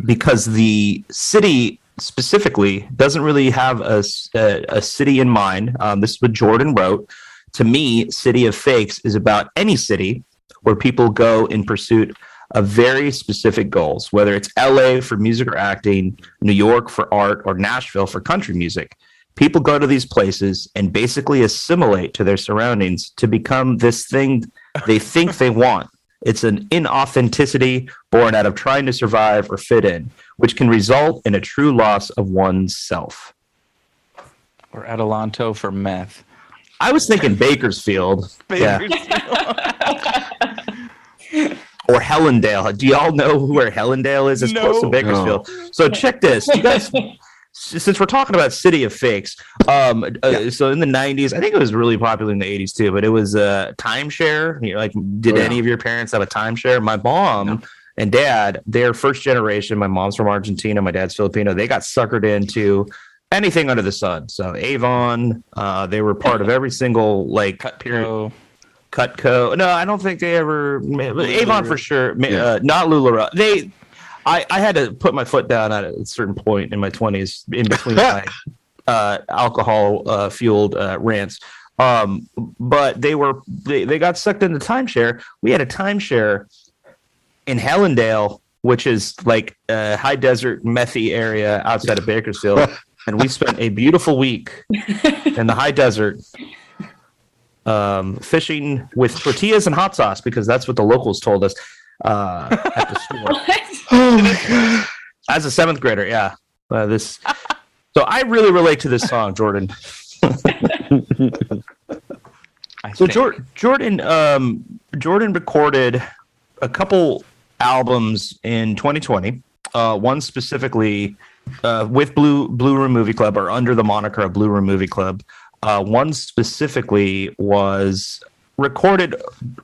[SPEAKER 2] because the city specifically doesn't really have a city in mind. This is what Jordan wrote. To me, City of Fakes is about any city where people go in pursuit of very specific goals, whether it's LA for music or acting, New York for art, or Nashville for country music. People go to these places and basically assimilate to their surroundings to become this thing they think they want. It's an inauthenticity born out of trying to survive or fit in, which can result in a true loss of one's self.
[SPEAKER 3] Or Adelanto for meth.
[SPEAKER 2] I was thinking Bakersfield. Yeah. Or Hellendale. Do y'all know where Hellendale is? It's close to Bakersfield. So check this. You guys, since we're talking about City of Fakes, so in the 90s, I think it was really popular in the 80s too, but it was timeshare. You know, like, did any of your parents have a timeshare? My mom and dad, they're first generation. My mom's from Argentina. My dad's Filipino. They got suckered into anything under the sun. So Avon, they were part of every single like Cutco. No, I don't think they ever. Avon for sure. Not LuLaRoe. I had to put my foot down at a certain point in my 20s, in between my alcohol fueled rants. But they got sucked into timeshare. We had a timeshare in Hellendale, which is like a high desert methy area outside of Bakersfield, and we spent a beautiful week in the high desert. Fishing with tortillas and hot sauce because that's what the locals told us at the store.
[SPEAKER 1] Oh my god!
[SPEAKER 2] As a seventh grader, yeah. So I really relate to this song, Jordan. Jordan recorded a couple albums in 2020. One specifically with Blue Room Movie Club, or under the moniker of Blue Room Movie Club. One specifically was recorded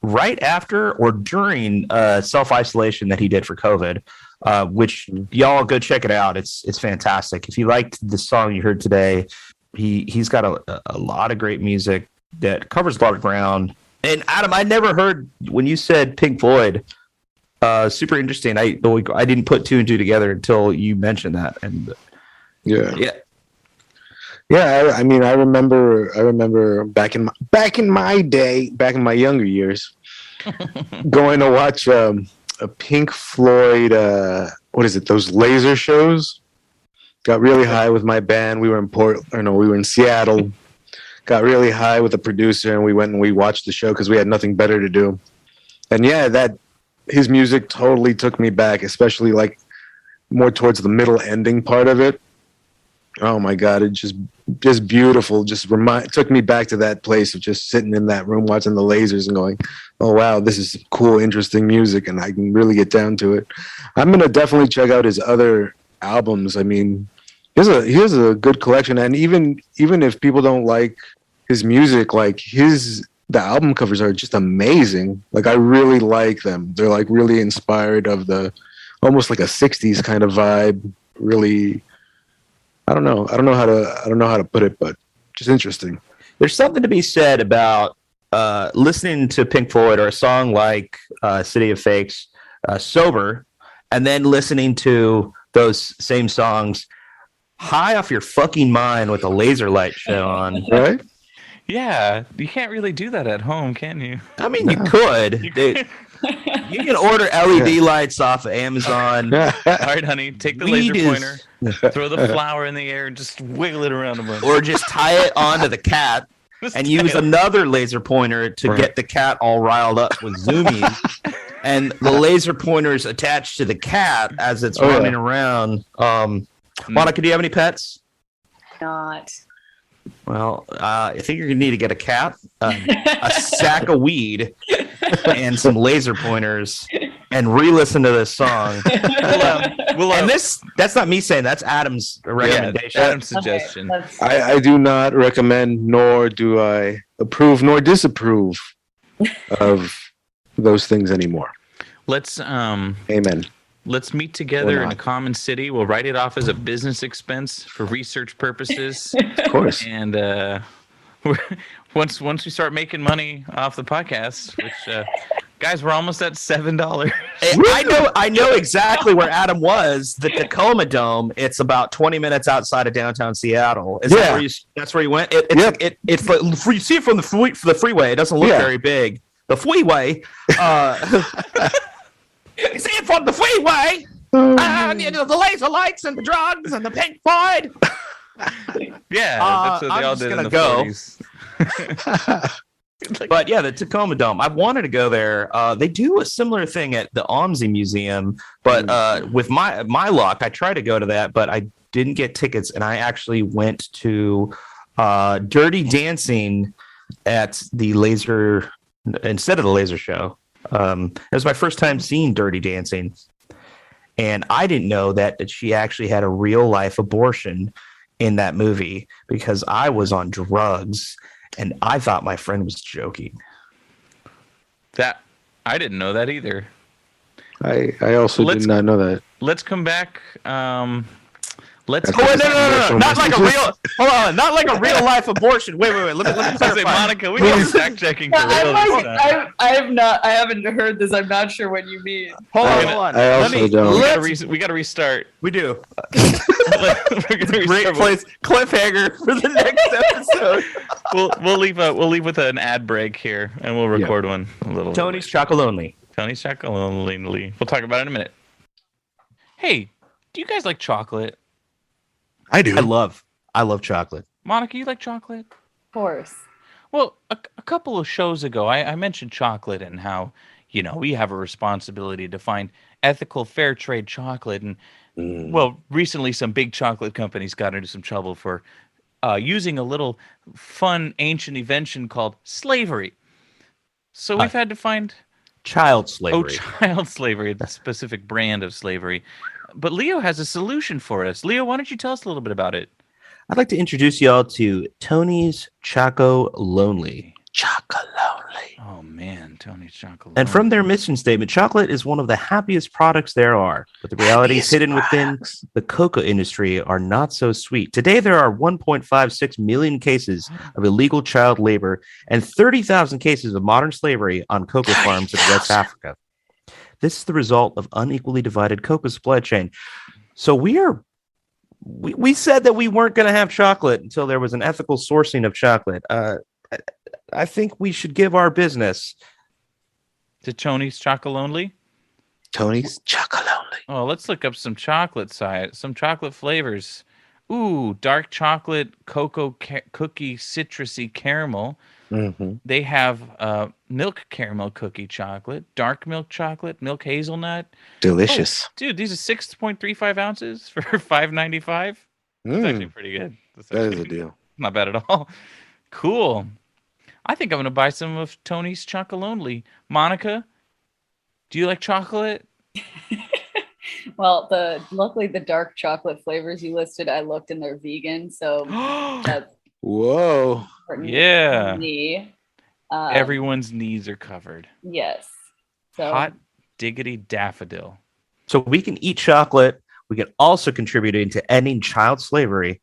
[SPEAKER 2] right after or during self-isolation that he did for COVID, which y'all go check it out. It's fantastic. If you liked the song you heard today, he's got a lot of great music that covers a lot of ground. And Adam, I never heard when you said Pink Floyd. Super interesting. I didn't put two and two together until you mentioned that. And
[SPEAKER 1] Yeah. I mean, I remember back in my day, back in my younger years, going to watch a Pink Floyd. What is it? Those laser shows. Got really high with my band. We were in Seattle. Got really high with the producer, and we went and we watched the show because we had nothing better to do. And his music totally took me back, especially like more towards the middle ending part of it. Oh my God, it just beautiful. Took me back to that place of just sitting in that room watching the lasers and going, oh wow, this is cool, interesting music, and I can really get down to it. I'm gonna definitely check out his other albums. I mean, he has a good collection, and even if people don't like his music, like the album covers are just amazing. Like I really like them. They're like really inspired of the almost like a 60s kind of vibe. Really, I don't know how to put it, but just interesting.
[SPEAKER 2] there's something to be said about listening to Pink Floyd or a song like City of Fakes sober, and then listening to those same songs high off your fucking mind with a laser light show on.
[SPEAKER 1] Right?
[SPEAKER 3] Yeah, you can't really do that at home, can you?
[SPEAKER 2] I mean, you could. You can order LED lights off of Amazon.
[SPEAKER 3] All right, honey, take the
[SPEAKER 2] Weed
[SPEAKER 3] laser
[SPEAKER 2] is-
[SPEAKER 3] pointer, throw the flower in the air, and just wiggle it around a bunch.
[SPEAKER 2] Or just tie it onto the cat and use another laser pointer to get the cat all riled up with zoomies. And the laser pointer is attached to the cat as it's running around. Monica, do you have any pets?
[SPEAKER 4] Not.
[SPEAKER 2] Well, I think you're going to need to get a cat, a sack of weed, and some laser pointers, and re-listen to this song. And that's not me saying, that's Adam's recommendation.
[SPEAKER 3] Adam's suggestion.
[SPEAKER 4] Okay,
[SPEAKER 1] I do not recommend, nor do I approve, nor disapprove of those things anymore.
[SPEAKER 3] Let's
[SPEAKER 1] Amen.
[SPEAKER 3] Let's meet together in a common city. We'll write it off as a business expense for research purposes.
[SPEAKER 1] Of course.
[SPEAKER 3] And once we start making money off the podcast, which guys, we're almost at $7.
[SPEAKER 2] I know exactly where Adam was. The Tacoma Dome. It's about 20 minutes outside of downtown Seattle. Is that where that's where you went? It's you see it from the freeway. It doesn't look very big. The freeway. You see it from the freeway. The laser lights and the drugs and the Pink Floyd.
[SPEAKER 3] Yeah, that's what they all did in the 40s.
[SPEAKER 2] But yeah, the Tacoma Dome. I've wanted to go there. They do a similar thing at the OMSI Museum, but with my luck, I tried to go to that, but I didn't get tickets, and I actually went to Dirty Dancing at the laser instead of the laser show. It was my first time seeing Dirty Dancing, and I didn't know that she actually had a real life abortion in that movie because I was on drugs and I thought my friend was joking.
[SPEAKER 3] That I didn't know that either.
[SPEAKER 1] I also did not know that.
[SPEAKER 3] Let's come back. Let's
[SPEAKER 2] no, not like a real. Hold on, not like a real life abortion. Wait. Let me
[SPEAKER 3] say, Monica, we got fact checking for real this time.
[SPEAKER 4] I haven't heard this. I'm not sure what you mean.
[SPEAKER 2] Hold on.
[SPEAKER 1] I also don't.
[SPEAKER 3] We got to restart.
[SPEAKER 2] We do.
[SPEAKER 3] Great
[SPEAKER 2] place cliffhanger for the next episode.
[SPEAKER 3] We'll leave with an ad break here, and we'll record one a little.
[SPEAKER 2] Tony's Chocolonely.
[SPEAKER 3] Tony's Chocolonely. We'll talk about it in a minute. Hey, do you guys like chocolate?
[SPEAKER 1] I do.
[SPEAKER 2] I love chocolate.
[SPEAKER 3] Monica, you like chocolate?
[SPEAKER 4] Of course.
[SPEAKER 3] Well, a couple of shows ago, I mentioned chocolate and how, we have a responsibility to find ethical, fair trade chocolate. And, well, recently some big chocolate companies got into some trouble for using a little fun ancient invention called slavery. So we've had to find...
[SPEAKER 2] Child slavery.
[SPEAKER 3] Oh, child slavery, the specific brand of slavery. But Leo has a solution for us. Leo, why don't you tell us a little bit about it?
[SPEAKER 2] I'd like to introduce y'all to Tony's Choco Lonely.
[SPEAKER 1] Chocolonely.
[SPEAKER 3] Oh man, Tony's chocolate.
[SPEAKER 2] And from their mission statement, chocolate is one of the happiest products there are, but the realities hidden within the cocoa industry are not so sweet. Today, there are 1.56 million cases of illegal child labor and 30,000 cases of modern slavery on cocoa farms in West Africa. This is the result of unequally divided cocoa supply chain. So we said that we weren't going to have chocolate until there was an ethical sourcing of chocolate. I think we should give our business
[SPEAKER 3] to Tony's Chocolonely.
[SPEAKER 1] Tony's Chocolonely.
[SPEAKER 3] Oh, let's look up some chocolate flavors. Ooh, dark chocolate, cocoa cookie, citrusy caramel.
[SPEAKER 1] Mm-hmm.
[SPEAKER 3] They have milk caramel cookie chocolate, dark milk chocolate, milk hazelnut.
[SPEAKER 1] Delicious.
[SPEAKER 3] Oh, dude, these are 6.35 ounces for $5.95. That's actually pretty good.
[SPEAKER 1] That is a deal.
[SPEAKER 3] Not bad at all. Cool. I think I'm going to buy some of Tony's Chocolonely. Monica, do you like chocolate?
[SPEAKER 4] Well, luckily the dark chocolate flavors you listed, I looked and they're vegan, so that's
[SPEAKER 1] Whoa.
[SPEAKER 4] important
[SPEAKER 3] Yeah.
[SPEAKER 4] for me.
[SPEAKER 3] Everyone's needs are covered.
[SPEAKER 4] Yes. So
[SPEAKER 3] Hot diggity daffodil.
[SPEAKER 2] so we can eat chocolate. We can also contribute into ending child slavery,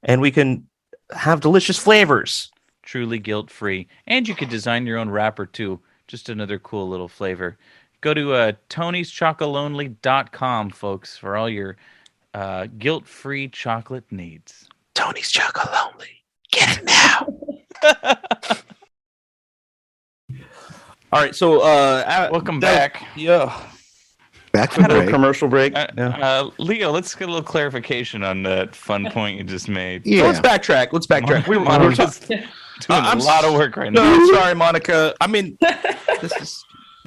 [SPEAKER 2] and we can have delicious flavors.
[SPEAKER 3] Truly guilt-free. And you could design your own wrapper too. Just another cool little flavor. Go to tonyschocolonely.com, folks, for all your guilt-free chocolate needs.
[SPEAKER 1] Tony's Chocolonely. Get it now.
[SPEAKER 2] All right, so
[SPEAKER 3] Welcome back.
[SPEAKER 2] Yeah,
[SPEAKER 1] Back from
[SPEAKER 2] had a
[SPEAKER 1] break.
[SPEAKER 2] commercial break.
[SPEAKER 3] Leo, let's get a little clarification on that fun point you just made.
[SPEAKER 1] Yeah.
[SPEAKER 2] So let's backtrack. We
[SPEAKER 3] We're
[SPEAKER 2] were
[SPEAKER 3] just doing
[SPEAKER 2] I'm
[SPEAKER 3] a lot of work right
[SPEAKER 2] No,
[SPEAKER 3] now.
[SPEAKER 2] I'm sorry, Monica. I mean,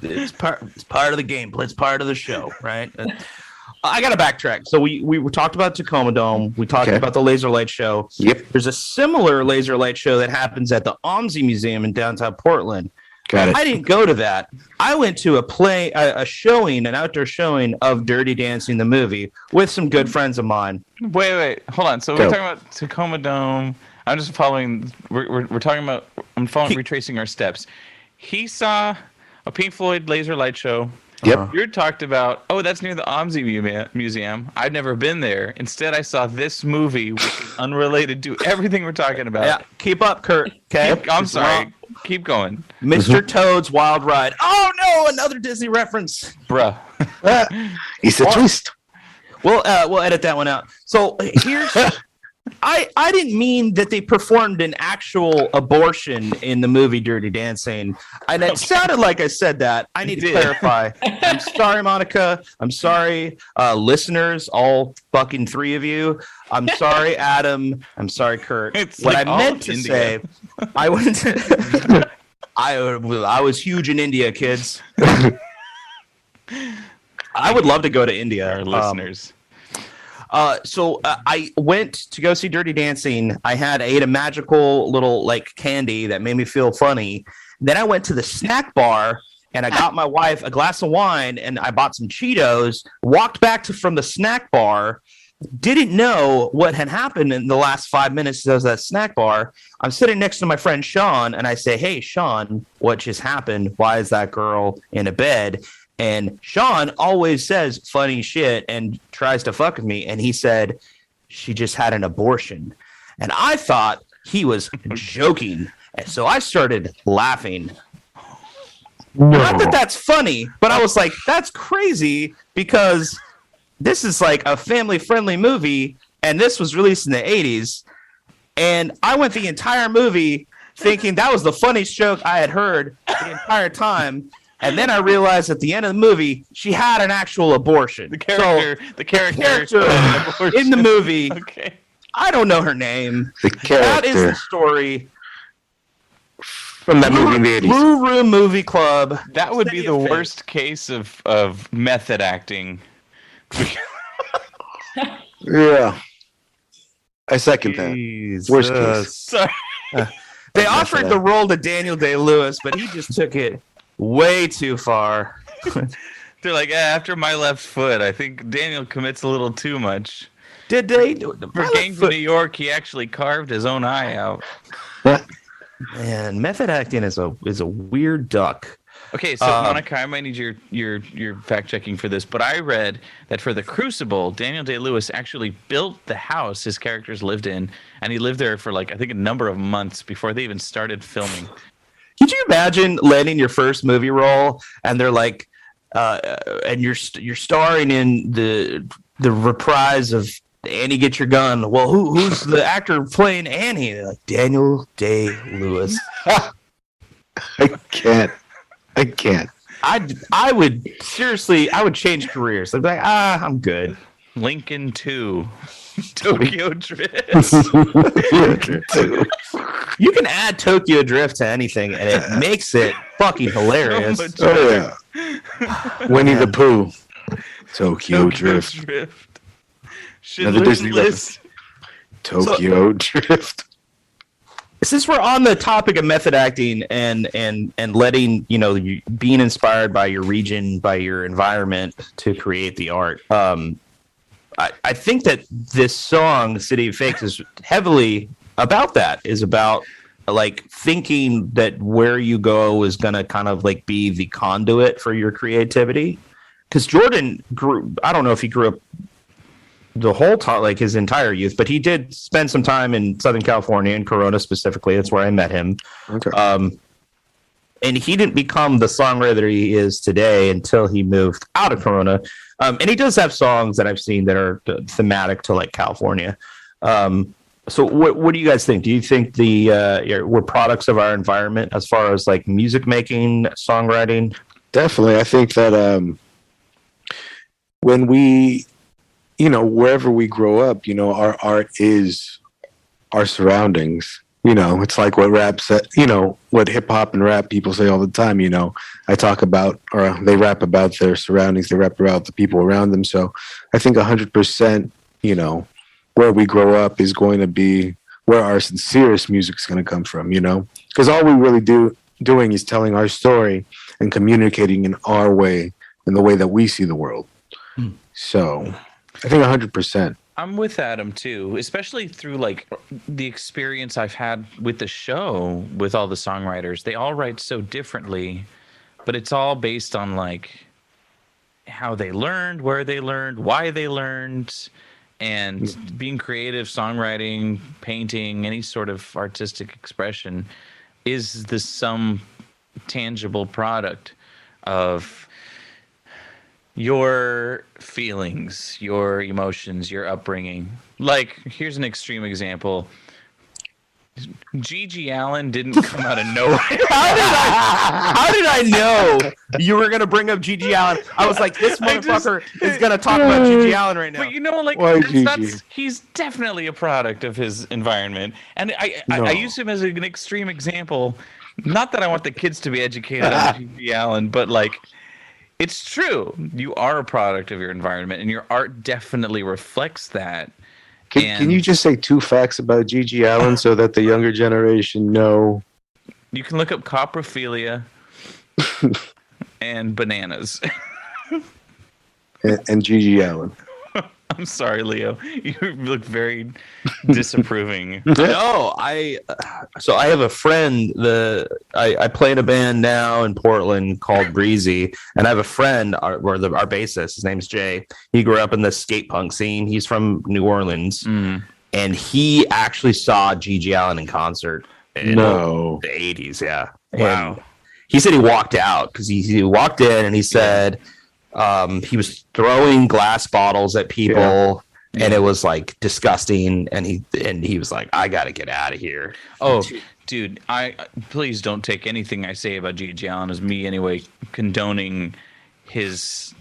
[SPEAKER 2] it's part of the game. It's part of the show, right? I got to backtrack. So we talked about Tacoma Dome. We talked about the laser light show.
[SPEAKER 1] Yep.
[SPEAKER 2] There's a similar laser light show that happens at the OMSI Museum in downtown Portland.
[SPEAKER 1] Got it.
[SPEAKER 2] I didn't go to that. I went to an outdoor showing of Dirty Dancing, the movie, with some good friends of mine.
[SPEAKER 3] Wait, hold on. So we're talking about Tacoma Dome. I'm just following. We're talking about. I'm following, retracing our steps. He saw a Pink Floyd laser light show.
[SPEAKER 1] Yep.
[SPEAKER 3] You talked about, that's near the OMSI Museum. I've never been there. Instead, I saw this movie, which is unrelated to everything we're talking about.
[SPEAKER 2] Yeah, keep up, Kurt. Okay,
[SPEAKER 3] I'm sorry. Keep going,
[SPEAKER 2] Mr. Toad's Wild Ride. Oh no, another Disney reference.
[SPEAKER 3] bruh.
[SPEAKER 1] It's a twist.
[SPEAKER 2] We'll edit that one out. So here's I didn't mean that they performed an actual abortion in the movie Dirty Dancing. And it sounded like I said that. I need to clarify. I'm sorry, Monica. I'm sorry, listeners, all fucking three of you. I'm sorry, Adam. I'm sorry, Kurt.
[SPEAKER 3] It's
[SPEAKER 2] what
[SPEAKER 3] like
[SPEAKER 2] I
[SPEAKER 3] all
[SPEAKER 2] meant
[SPEAKER 3] of
[SPEAKER 2] to
[SPEAKER 3] India.
[SPEAKER 2] say, I went to, I was huge in India, kids. I would love to go to India.
[SPEAKER 3] Our listeners.
[SPEAKER 2] So I went to go see Dirty Dancing. I ate a magical little candy that made me feel funny. Then I went to the snack bar and I got my wife a glass of wine and I bought some Cheetos, walked back from the snack bar, didn't know what had happened in the last 5 minutes of that snack bar. I'm sitting next to my friend Sean and I say, "Hey, Sean, what just happened? Why is that girl in a bed?" And Sean always says funny shit and tries to fuck with me. And he said, "She just had an abortion." And I thought he was joking. And so I started laughing. Not that that's funny, but I was like, that's crazy because this is like a family-friendly movie. And this was released in the 80s. And I went the entire movie thinking that was the funniest joke I had heard the entire time. And then I realized at the end of the movie, she had an actual abortion.
[SPEAKER 3] The character
[SPEAKER 2] in the movie,
[SPEAKER 3] Okay.
[SPEAKER 2] I don't know her name.
[SPEAKER 1] The
[SPEAKER 2] That is the
[SPEAKER 1] character
[SPEAKER 2] story.
[SPEAKER 1] from that movie in the 80s.
[SPEAKER 2] Blue Room Movie Club.
[SPEAKER 3] That would be
[SPEAKER 2] City
[SPEAKER 3] the
[SPEAKER 2] of Faith.
[SPEAKER 3] worst case of method acting.
[SPEAKER 1] Yeah. I second that. Worst case.
[SPEAKER 3] Sorry.
[SPEAKER 2] They offered the role to Daniel Day-Lewis, but he just took it way too far.
[SPEAKER 3] They're like, after my left foot, I think Daniel commits a little too much.
[SPEAKER 2] Did they?
[SPEAKER 3] For Gangs of New York, he actually carved his own eye out.
[SPEAKER 2] Man, method acting is a weird duck.
[SPEAKER 3] Okay, so Monica, I might need your fact checking for this, but I read that for the Crucible, Daniel Day-Lewis actually built the house his characters lived in, and he lived there for like I think a number of months before they even started filming.
[SPEAKER 2] Could you imagine landing your first movie role and they're like, and you're starring in the reprise of Annie Get Your Gun. Well, who's the actor playing Annie? They're like, Daniel Day-Lewis.
[SPEAKER 1] I can't.
[SPEAKER 2] I would seriously, I would change careers. I'd be like, I'm good.
[SPEAKER 3] Lincoln 2, Tokyo Drift.
[SPEAKER 2] You can add Tokyo Drift to anything, and it makes it fucking hilarious.
[SPEAKER 1] Oh yeah, Winnie the Pooh, Tokyo Drift. Another
[SPEAKER 3] Schindler's
[SPEAKER 1] Disney
[SPEAKER 3] List.
[SPEAKER 1] Tokyo Drift.
[SPEAKER 2] Since we're on the topic of method acting and letting you being inspired by your region, by your environment to create the art, I think that this song, "The City of Fakes," is heavily about that. Is about like thinking that where you go is gonna kind of like be the conduit for your creativity. Because Jordan grew. I don't know if he grew up the whole time, like his entire youth, but he did spend some time in Southern California, in Corona specifically. That's where I met him.
[SPEAKER 1] Okay.
[SPEAKER 2] And he didn't become the songwriter he is today until he moved out of Corona. And he does have songs that I've seen that are thematic to like California. So what do you guys think? Do you think we're products of our environment as far as like music making, songwriting?
[SPEAKER 1] Definitely. I think that when we, wherever we grow up, our art is our surroundings. It's like what rap said, what hip hop and rap people say all the time. I talk about, or they rap about their surroundings, they rap about the people around them. So I think 100%, where we grow up is going to be where our sincerest music is going to come from, because all we really doing is telling our story and communicating in our way, in the way that we see the world. So I think 100%.
[SPEAKER 3] I'm with Adam too, especially through like the experience I've had with the show with all the songwriters. They all write so differently, but it's all based on like how they learned, where they learned, why they learned, and being creative, songwriting, painting, any sort of artistic expression is some tangible product of your feelings, your emotions, your upbringing. Like, here's an extreme example. Gigi Allen didn't come out of nowhere.
[SPEAKER 2] How did I know you were gonna bring up Gigi Allen? I was like, this motherfucker is gonna talk about Gigi Allen right now.
[SPEAKER 3] But he's definitely a product of his environment. And I use him as an extreme example. Not that I want the kids to be educated on Gigi Allen, but like, it's true. You are a product of your environment, and your art definitely reflects that.
[SPEAKER 1] Can you just say 2 facts about Gigi Allen so that the younger generation know?
[SPEAKER 3] You can look up coprophilia and bananas.
[SPEAKER 1] and Gigi Allen.
[SPEAKER 3] I'm sorry, Leo. You look very disapproving.
[SPEAKER 2] No, I have a friend. I play in a band now in Portland called Breezy, and I have a friend, our bassist. His name's Jay. He grew up in the skate punk scene. He's from New Orleans, and he actually saw Gigi Allen in concert in the 80s. Yeah, wow. And he said he walked out because he walked in and he said. He was throwing glass bottles at people, and it was like disgusting. And he was like, "I got to get out of here."
[SPEAKER 3] Oh, dude, please don't take anything I say about Gigi Allen as me anyway condoning his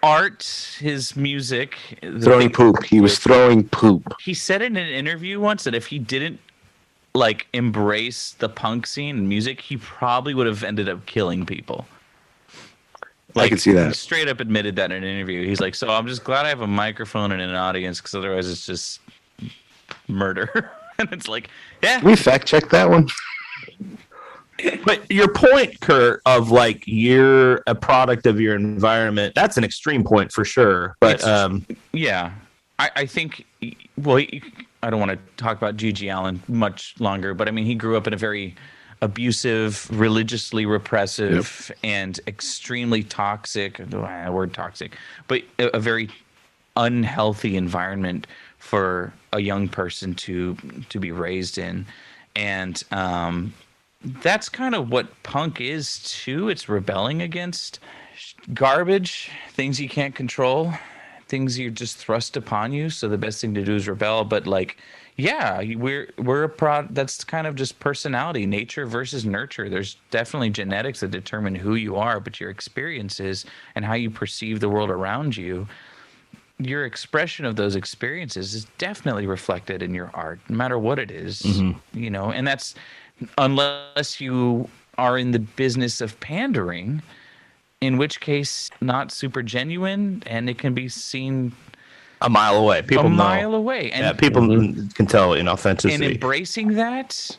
[SPEAKER 3] art, his music.
[SPEAKER 1] Throwing poop. He was throwing poop.
[SPEAKER 3] He said in an interview once that if he didn't like embrace the punk scene and music, he probably would have ended up killing people. Like,
[SPEAKER 1] I can see that.
[SPEAKER 3] He straight up admitted that in an interview. He's like, so I'm just glad I have a microphone and an audience because otherwise it's just murder. And it's like, yeah.
[SPEAKER 1] Can we fact check that one?
[SPEAKER 2] But your point, Kurt, of like you're a product of your environment, that's an extreme point for sure. But
[SPEAKER 3] yeah, I think, well, I don't want to talk about Gigi Allen much longer, but I mean, he grew up in a very abusive, religiously repressive, and extremely toxic, word toxic, but a very unhealthy environment for a young person to be raised in. And that's kind of what punk is too. It's rebelling against garbage, things you can't control, things you just thrust upon you. So the best thing to do is rebel. But like, yeah, we're that's kind of just personality, nature versus nurture. There's definitely genetics that determine who you are, but your experiences and how you perceive the world around you, your expression of those experiences is definitely reflected in your art, no matter what it is, you know. And that's unless you are in the business of pandering, in which case not super genuine, and it can be seen
[SPEAKER 2] a mile away. People know.
[SPEAKER 3] Away. And
[SPEAKER 2] people can tell inauthenticity.
[SPEAKER 3] And embracing that's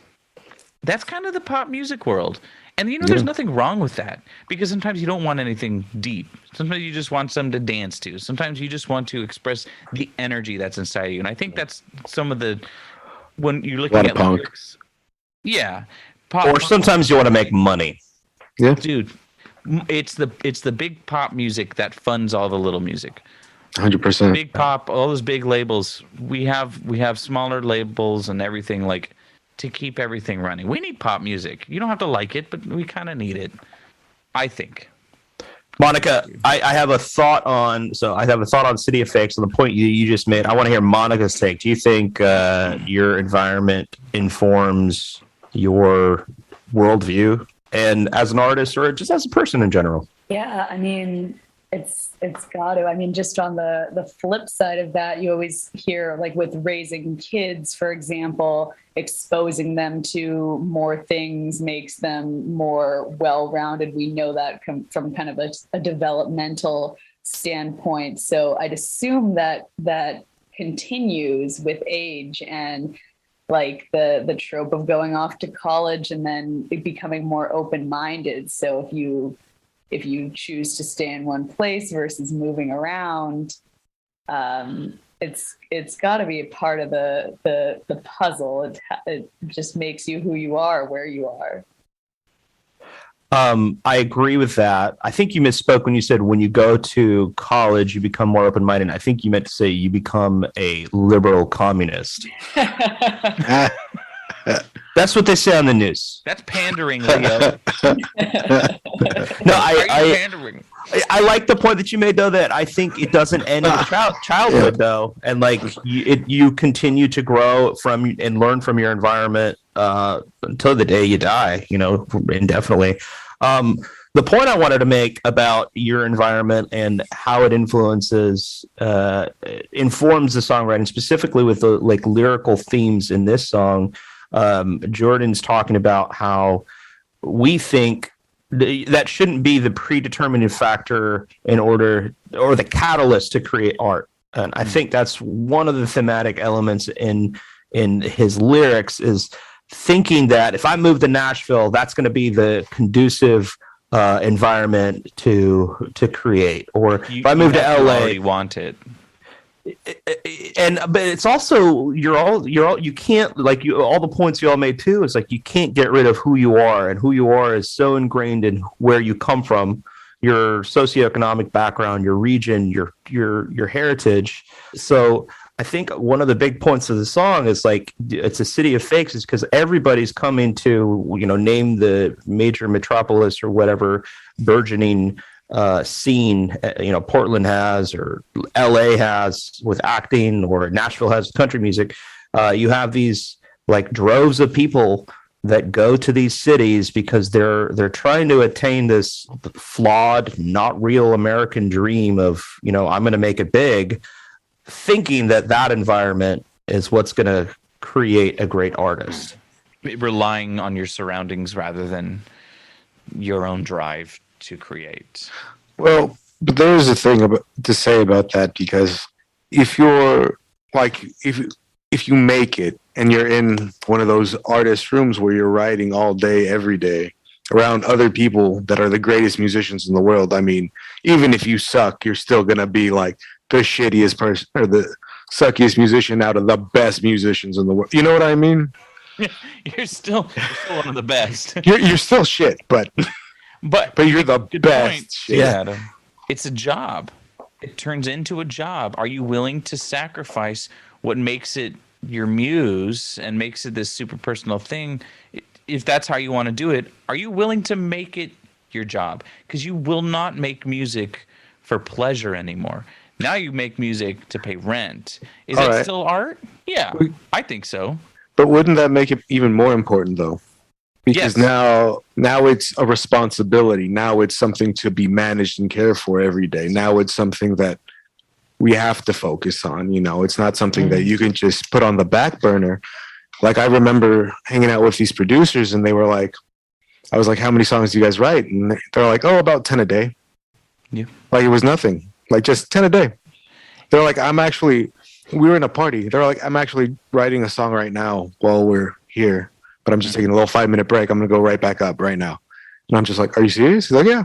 [SPEAKER 3] kind of the pop music world. And you know, there's nothing wrong with that, because sometimes you don't want anything deep. Sometimes you just want something to dance to. Sometimes you just want to express the energy that's inside you. And I think that's some of the, when you're looking at
[SPEAKER 1] punk.
[SPEAKER 3] lyrics. Yeah. Pop,
[SPEAKER 2] or sometimes you want to make money.
[SPEAKER 1] Yeah.
[SPEAKER 3] Dude, it's the big pop music that funds all the little music.
[SPEAKER 1] 100%.
[SPEAKER 3] Big pop, all those big labels. We have smaller labels and everything, like, to keep everything running. We need pop music. You don't have to like it, but we kind of need it, I think.
[SPEAKER 2] Monica, I have a thought on City of Fakes, and the point you just made. I want to hear Monica's take. Do you think your environment informs your worldview, and as an artist or just as a person in general?
[SPEAKER 4] Yeah, I mean, it's got to. I mean, just on the flip side of that, you always hear, like with raising kids, for example, exposing them to more things makes them more well-rounded. We know that from kind of a developmental standpoint. So I'd assume that continues with age, and like the trope of going off to college and then becoming more open-minded. So if you choose to stay in one place versus moving around, it's got to be a part of the puzzle. It just makes you who you are, where you are.
[SPEAKER 2] I agree with that. I think you misspoke when you said when you go to college, you become more open-minded. I think you meant to say you become a liberal communist. That's what they say on the news.
[SPEAKER 3] That's pandering, Leo.
[SPEAKER 2] No, I like the point that you made, though, that I think it doesn't end in childhood, though, and like you continue to grow from and learn from your environment until the day you die, you know, indefinitely. The point I wanted to make about your environment and how it informs the songwriting, specifically with the like lyrical themes in this song. Jordan's talking about how we think that shouldn't be the predetermining factor in order, or the catalyst to create art. And I think that's one of the thematic elements in his lyrics, is thinking that if I move to Nashville, that's going to be the conducive environment to create. Or if I move to LA,
[SPEAKER 3] you want it.
[SPEAKER 2] But it's also you can't, like, all the points you all made too, is like you can't get rid of who you are, and who you are is so ingrained in where you come from, your socioeconomic background, your region, your heritage. So I think one of the big points of the song is like it's a city of fakes, is because everybody's coming to, you know, name the major metropolis or whatever burgeoning scene, you know, Portland has, or LA has with acting, or Nashville has with country music. You have these like droves of people that go to these cities because they're trying to attain this flawed, not real American dream of, you know, I'm going to make it big, thinking that environment is what's going to create a great artist.
[SPEAKER 3] Relying on your surroundings rather than your own drive to create.
[SPEAKER 1] Well, but there is a thing to say about that, because if you're like, if you make it and you're in one of those artist rooms where you're writing all day, every day, around other people that are the greatest musicians in the world, I mean, even if you suck, you're still going to be like the shittiest person, or suckiest musician out of the best musicians in the world. You know what I mean?
[SPEAKER 3] You're still one of the best.
[SPEAKER 1] You're still shit, but you're the
[SPEAKER 3] Good
[SPEAKER 1] best
[SPEAKER 3] point.
[SPEAKER 1] shit.
[SPEAKER 3] Yeah, Adam. It's a job. It turns into a job. Are you willing to sacrifice what makes it your muse and makes it this super personal thing? If that's how you want to do it, are you willing to make it your job? Because you will not make music for pleasure anymore. Now you make music to pay rent. Is
[SPEAKER 1] All
[SPEAKER 3] it
[SPEAKER 1] right.
[SPEAKER 3] still art? Yeah, I think so.
[SPEAKER 1] But wouldn't that make it even more important though? Because
[SPEAKER 3] Yes.
[SPEAKER 1] now it's a responsibility. Now it's something to be managed and cared for every day. Now it's something that we have to focus on. It's not something that you can just put on the back burner. Like I remember hanging out with these producers and they were like, I was like, how many songs do you guys write? And they're like, oh, about 10 a day.
[SPEAKER 3] Yeah.
[SPEAKER 1] Like it was nothing, like just 10 a day. They're like, we were in a party. They're like, I'm actually writing a song right now while we're here, but I'm just taking a little 5-minute break. I'm going to go right back up right now. And I'm just like, are you serious? He's like, yeah.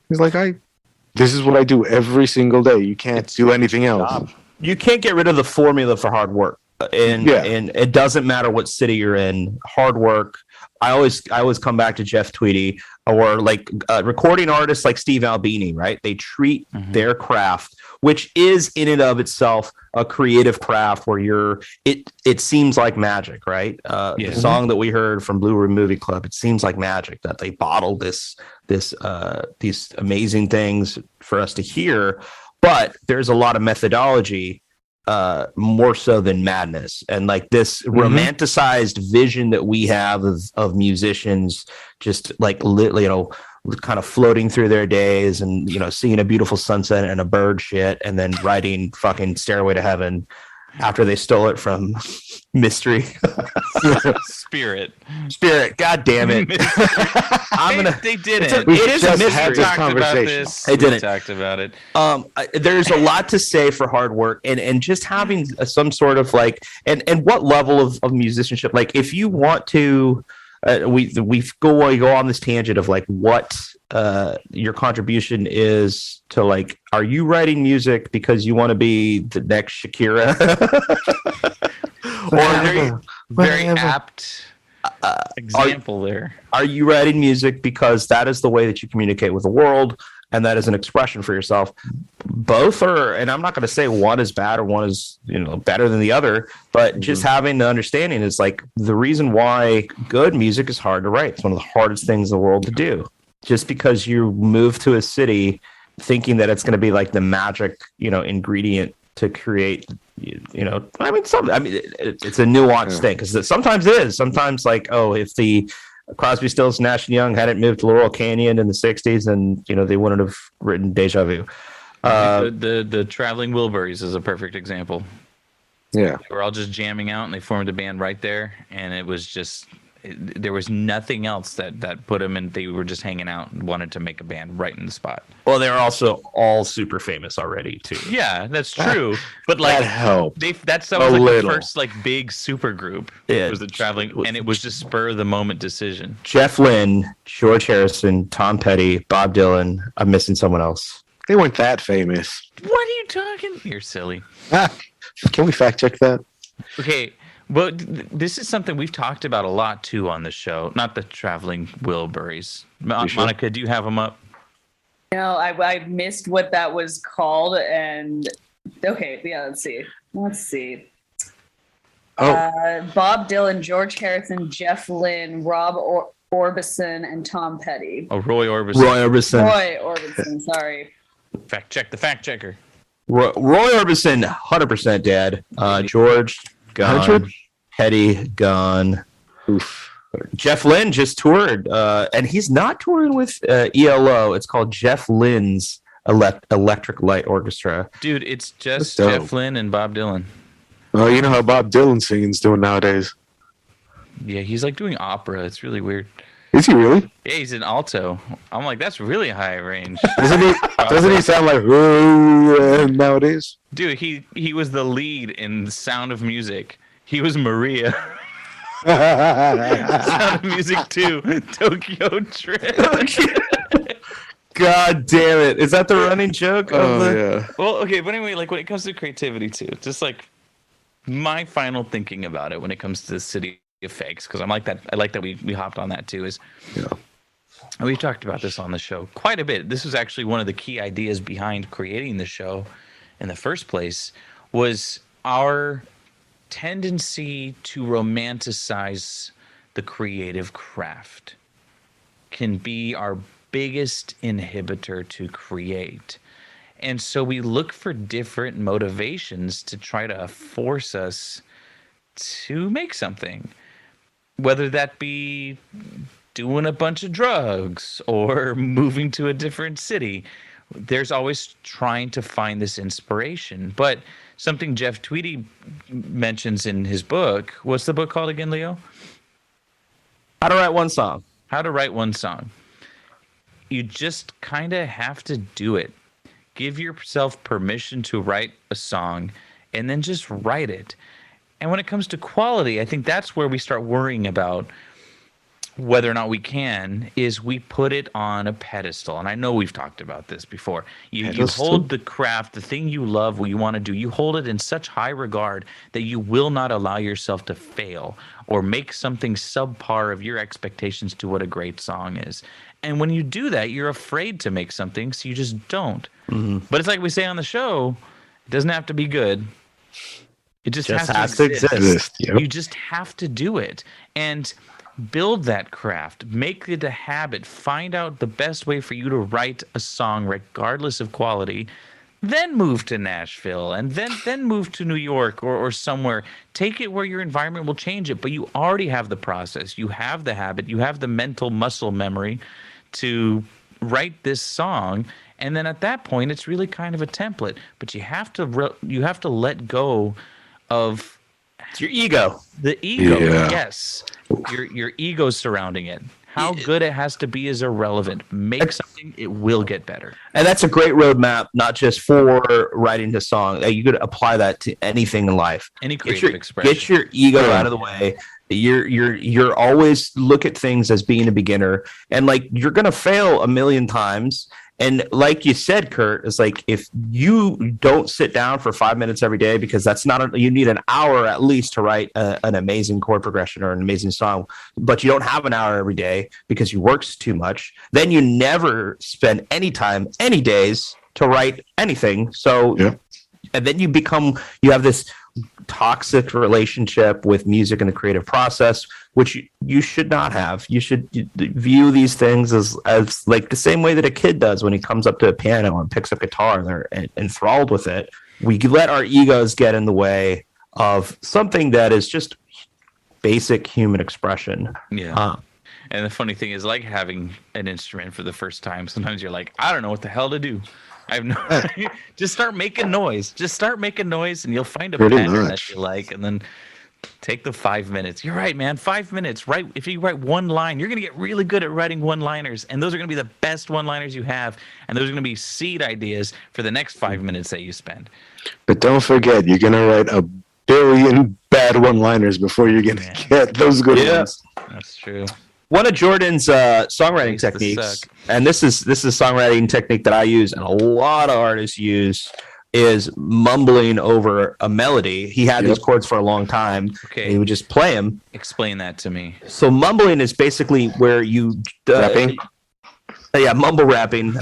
[SPEAKER 1] He's like, this is what I do every single day. You can't do anything else.
[SPEAKER 2] You can't get rid of the formula for hard work. And it doesn't matter what city you're in. Hard work. I always come back to Jeff Tweedy or like recording artists like Steve Albini, right? They treat their craft, which is in and of itself a creative craft where it seems like magic, right? The song that we heard from Blue Room Movie Club, it seems like magic that they bottled these amazing things for us to hear. But there's a lot of methodology more so than madness, and like this romanticized vision that we have of musicians just like kind of floating through their days and seeing a beautiful sunset and a bird shit and then writing fucking Stairway to Heaven after they stole it from Mystery.
[SPEAKER 3] Spirit.
[SPEAKER 2] God damn it.
[SPEAKER 3] They didn't.
[SPEAKER 1] We
[SPEAKER 2] It is a
[SPEAKER 1] just
[SPEAKER 2] mystery.
[SPEAKER 1] had this conversation.
[SPEAKER 2] They didn't.
[SPEAKER 3] We talked about it.
[SPEAKER 2] There's a lot to say for hard work and just having some sort of like and what level of musicianship, like if you want to we go on this tangent of like what your contribution is to like, are you writing music because you want to be the next Shakira?
[SPEAKER 3] Or very apt example there.
[SPEAKER 2] Are you writing music because that is the way that you communicate with the world and that is an expression for yourself? Both are, and I'm not going to say one is bad or one is better than the other, but just having the understanding is like the reason why good music is hard to write. It's one of the hardest things in the world to do. Just because you move to a city thinking that it's going to be like the magic ingredient to create it's a nuanced thing because sometimes it is. Sometimes like, if the Crosby, Stills, Nash and Young hadn't moved to Laurel Canyon in the 60s, and they wouldn't have written Deja Vu.
[SPEAKER 3] The Traveling Wilburys is a perfect example.
[SPEAKER 1] Yeah.
[SPEAKER 3] They were all just jamming out and they formed a band right there, and it was just there was nothing else that put them in. They were just hanging out and wanted to make a band right in the spot.
[SPEAKER 2] Well, they're also all super famous already too.
[SPEAKER 3] Yeah, that's true. But like
[SPEAKER 1] That helped.
[SPEAKER 3] That was like the first like big super group.
[SPEAKER 2] Yeah.
[SPEAKER 3] Was the Traveling, and it was just spur of the moment decision.
[SPEAKER 2] Jeff Lynne, George Harrison, Tom Petty, Bob Dylan. I'm missing someone else.
[SPEAKER 1] They weren't that famous.
[SPEAKER 3] What are you talking? You're silly.
[SPEAKER 1] Can we fact check that?
[SPEAKER 3] Okay. Well, this is something we've talked about a lot too on the show. Not the Traveling Wilburys. Monica, do you have them up?
[SPEAKER 4] No, I missed what that was called. And okay, yeah, let's see. Bob Dylan, George Harrison, Jeff Lynne, Rob Orbison, and Tom Petty.
[SPEAKER 3] Oh, Roy Orbison.
[SPEAKER 4] Roy Orbison, sorry.
[SPEAKER 3] Fact check the fact checker.
[SPEAKER 2] Roy Orbison, 100% dead. George, gone.
[SPEAKER 1] 100?
[SPEAKER 2] Petty, gone.
[SPEAKER 1] Oof.
[SPEAKER 2] Jeff Lynne just toured, and he's not touring with ELO. It's called Jeff Lynne's Electric Light Orchestra.
[SPEAKER 3] Dude, it's just
[SPEAKER 1] That's dope.
[SPEAKER 3] Jeff Lynne and Bob Dylan.
[SPEAKER 1] Oh, you know how Bob Dylan singing's doing nowadays?
[SPEAKER 3] Yeah, he's like doing opera. It's really weird.
[SPEAKER 1] Is he really?
[SPEAKER 3] Yeah, he's an alto. I'm like, that's really high range.
[SPEAKER 1] Doesn't he sound like nowadays?
[SPEAKER 3] Dude, he was the lead in Sound of Music. He was Maria. Sound of Music 2, Tokyo Trip.
[SPEAKER 2] God damn it! Is that the running joke?
[SPEAKER 1] Yeah.
[SPEAKER 3] Well, okay, but anyway, like when it comes to creativity too, just like my final thinking about it when it comes to the city of fakes, because I'm like that. I like that we hopped on that too. Is we've talked about this on the show quite a bit. This was actually one of the key ideas behind creating the show in the first place. Was our tendency to romanticize the creative craft can be our biggest inhibitor to create. And so we look for different motivations to try to force us to make something, whether that be doing a bunch of drugs or moving to a different city. There's always trying to find this inspiration. But something Jeff Tweedy mentions in his book, what's the book called again, Leo?
[SPEAKER 2] How to Write One Song.
[SPEAKER 3] How to Write One Song. You just kind of have to do it. Give yourself permission to write a song and then just write it. And when it comes to quality, I think that's where we start worrying about whether or not we can, is we put it on a pedestal. And I know we've talked about this before. You hold the craft, the thing you love, what you want to do, you hold it in such high regard that you will not allow yourself to fail or make something subpar of your expectations to what a great song is. And when you do that, you're afraid to make something, so you just don't. Mm-hmm. But it's like we say on the show, it doesn't have to be good. It just has to exist. Yep. You just have to do it. And build that craft. Make it a habit. Find out the best way for you to write a song regardless of quality. Then move to Nashville and then move to New York or somewhere. Take it where your environment will change it. But you already have the process. You have the habit. You have the mental muscle memory to write this song. And then at that point, it's really kind of a template. But you have to let go of
[SPEAKER 2] your ego.
[SPEAKER 3] The ego, yes. Your ego surrounding it. How good it has to be is irrelevant. Make something, it will get better.
[SPEAKER 2] And that's a great roadmap, not just for writing the song. You could apply that to anything in life.
[SPEAKER 3] Any creative expression.
[SPEAKER 2] Get your ego out of the way. You're always look at things as being a beginner, and like you're gonna fail a million times. And like you said, Kurt, it's like if you don't sit down for 5 minutes every day, because that's not you need an hour at least to write an amazing chord progression or an amazing song, but you don't have an hour every day because you work too much, then you never spend any time, any days to write anything. So, and then you have this toxic relationship with music and the creative process, which you should not have. You should view these things as like the same way that a kid does when he comes up to a piano and picks up guitar and they're enthralled with it. We let our egos get in the way of something that is just basic human expression.
[SPEAKER 3] Yeah. And the funny thing is, like having an instrument for the first time, sometimes you're like, I don't know what the hell to do. I have no idea. Just start making noise. Just start making noise, and you'll find a pattern that you like, and then take the 5 minutes. You're right, man. 5 minutes. Right? If you write one line, you're gonna get really good at writing one-liners, and those are gonna be the best one-liners you have, and those are gonna be seed ideas for the next 5 minutes that you spend.
[SPEAKER 1] But don't forget, you're gonna write a billion bad one-liners before you're gonna get those good ones.
[SPEAKER 3] That's true.
[SPEAKER 2] One of Jordan's songwriting techniques, and this is songwriting technique that I use and a lot of artists use, is mumbling over a melody. He had these chords for a long time.
[SPEAKER 3] Okay.
[SPEAKER 2] And he would just play them.
[SPEAKER 3] Explain that to me.
[SPEAKER 2] So mumbling is basically where you
[SPEAKER 1] rapping.
[SPEAKER 2] Mumble rapping. You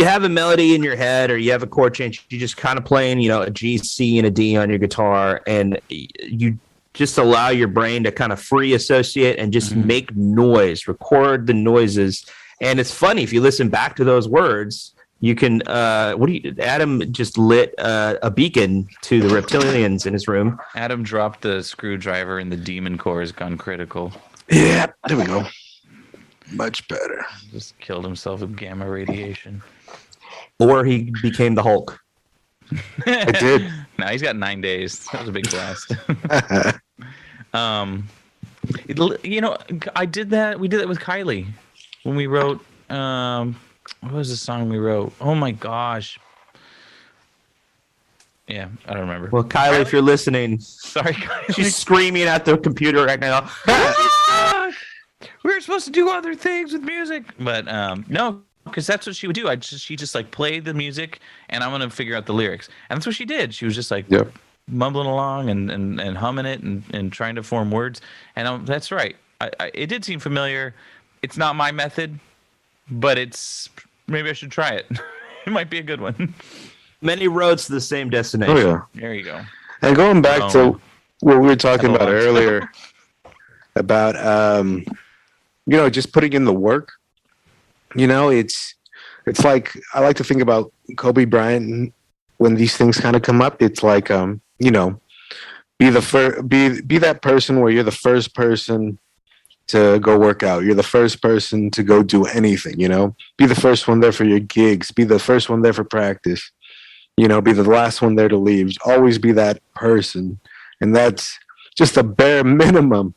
[SPEAKER 2] have a melody in your head, or you have a chord change. You just kind of playing, a G, C, and a D on your guitar, and you just allow your brain to kind of free associate and just make noise, record the noises. And it's funny, if you listen back to those words, you can, Adam just lit a beacon to the reptilians in his room.
[SPEAKER 3] Adam dropped the screwdriver and the demon core has gone critical.
[SPEAKER 1] Yeah, there we go. Much better.
[SPEAKER 3] Just killed himself with gamma radiation.
[SPEAKER 2] Or he became the Hulk.
[SPEAKER 1] I did.
[SPEAKER 3] No, he's got 9 days. That was a big blast. I did that. We did that with Kylie when we wrote. What was the song we wrote? Oh my gosh. Yeah, I don't remember.
[SPEAKER 2] Well, Kylie, if you're listening,
[SPEAKER 3] sorry, Kylie.
[SPEAKER 2] She's screaming at the computer right now.
[SPEAKER 3] we were supposed to do other things with music, but no, because that's what she would do. She just like play the music, and I'm gonna figure out the lyrics, and that's what she did. She was just like
[SPEAKER 1] Yep.
[SPEAKER 3] mumbling along and humming it and trying to form words. And that's right. It did seem familiar. It's not my method, but maybe I should try it. It might be a good one.
[SPEAKER 2] Many roads to the same destination.
[SPEAKER 1] Oh yeah.
[SPEAKER 3] There you go.
[SPEAKER 1] And going back to what we were talking about
[SPEAKER 3] Otherwise.
[SPEAKER 1] earlier about just putting in the work. It's like I like to think about Kobe Bryant when these things kind of come up. It's like be that person where you're the first person to go work out. You're the first person to go do anything, Be the first one there for your gigs. Be the first one there for practice. Be the last one there to leave. Always be that person. And that's just a bare minimum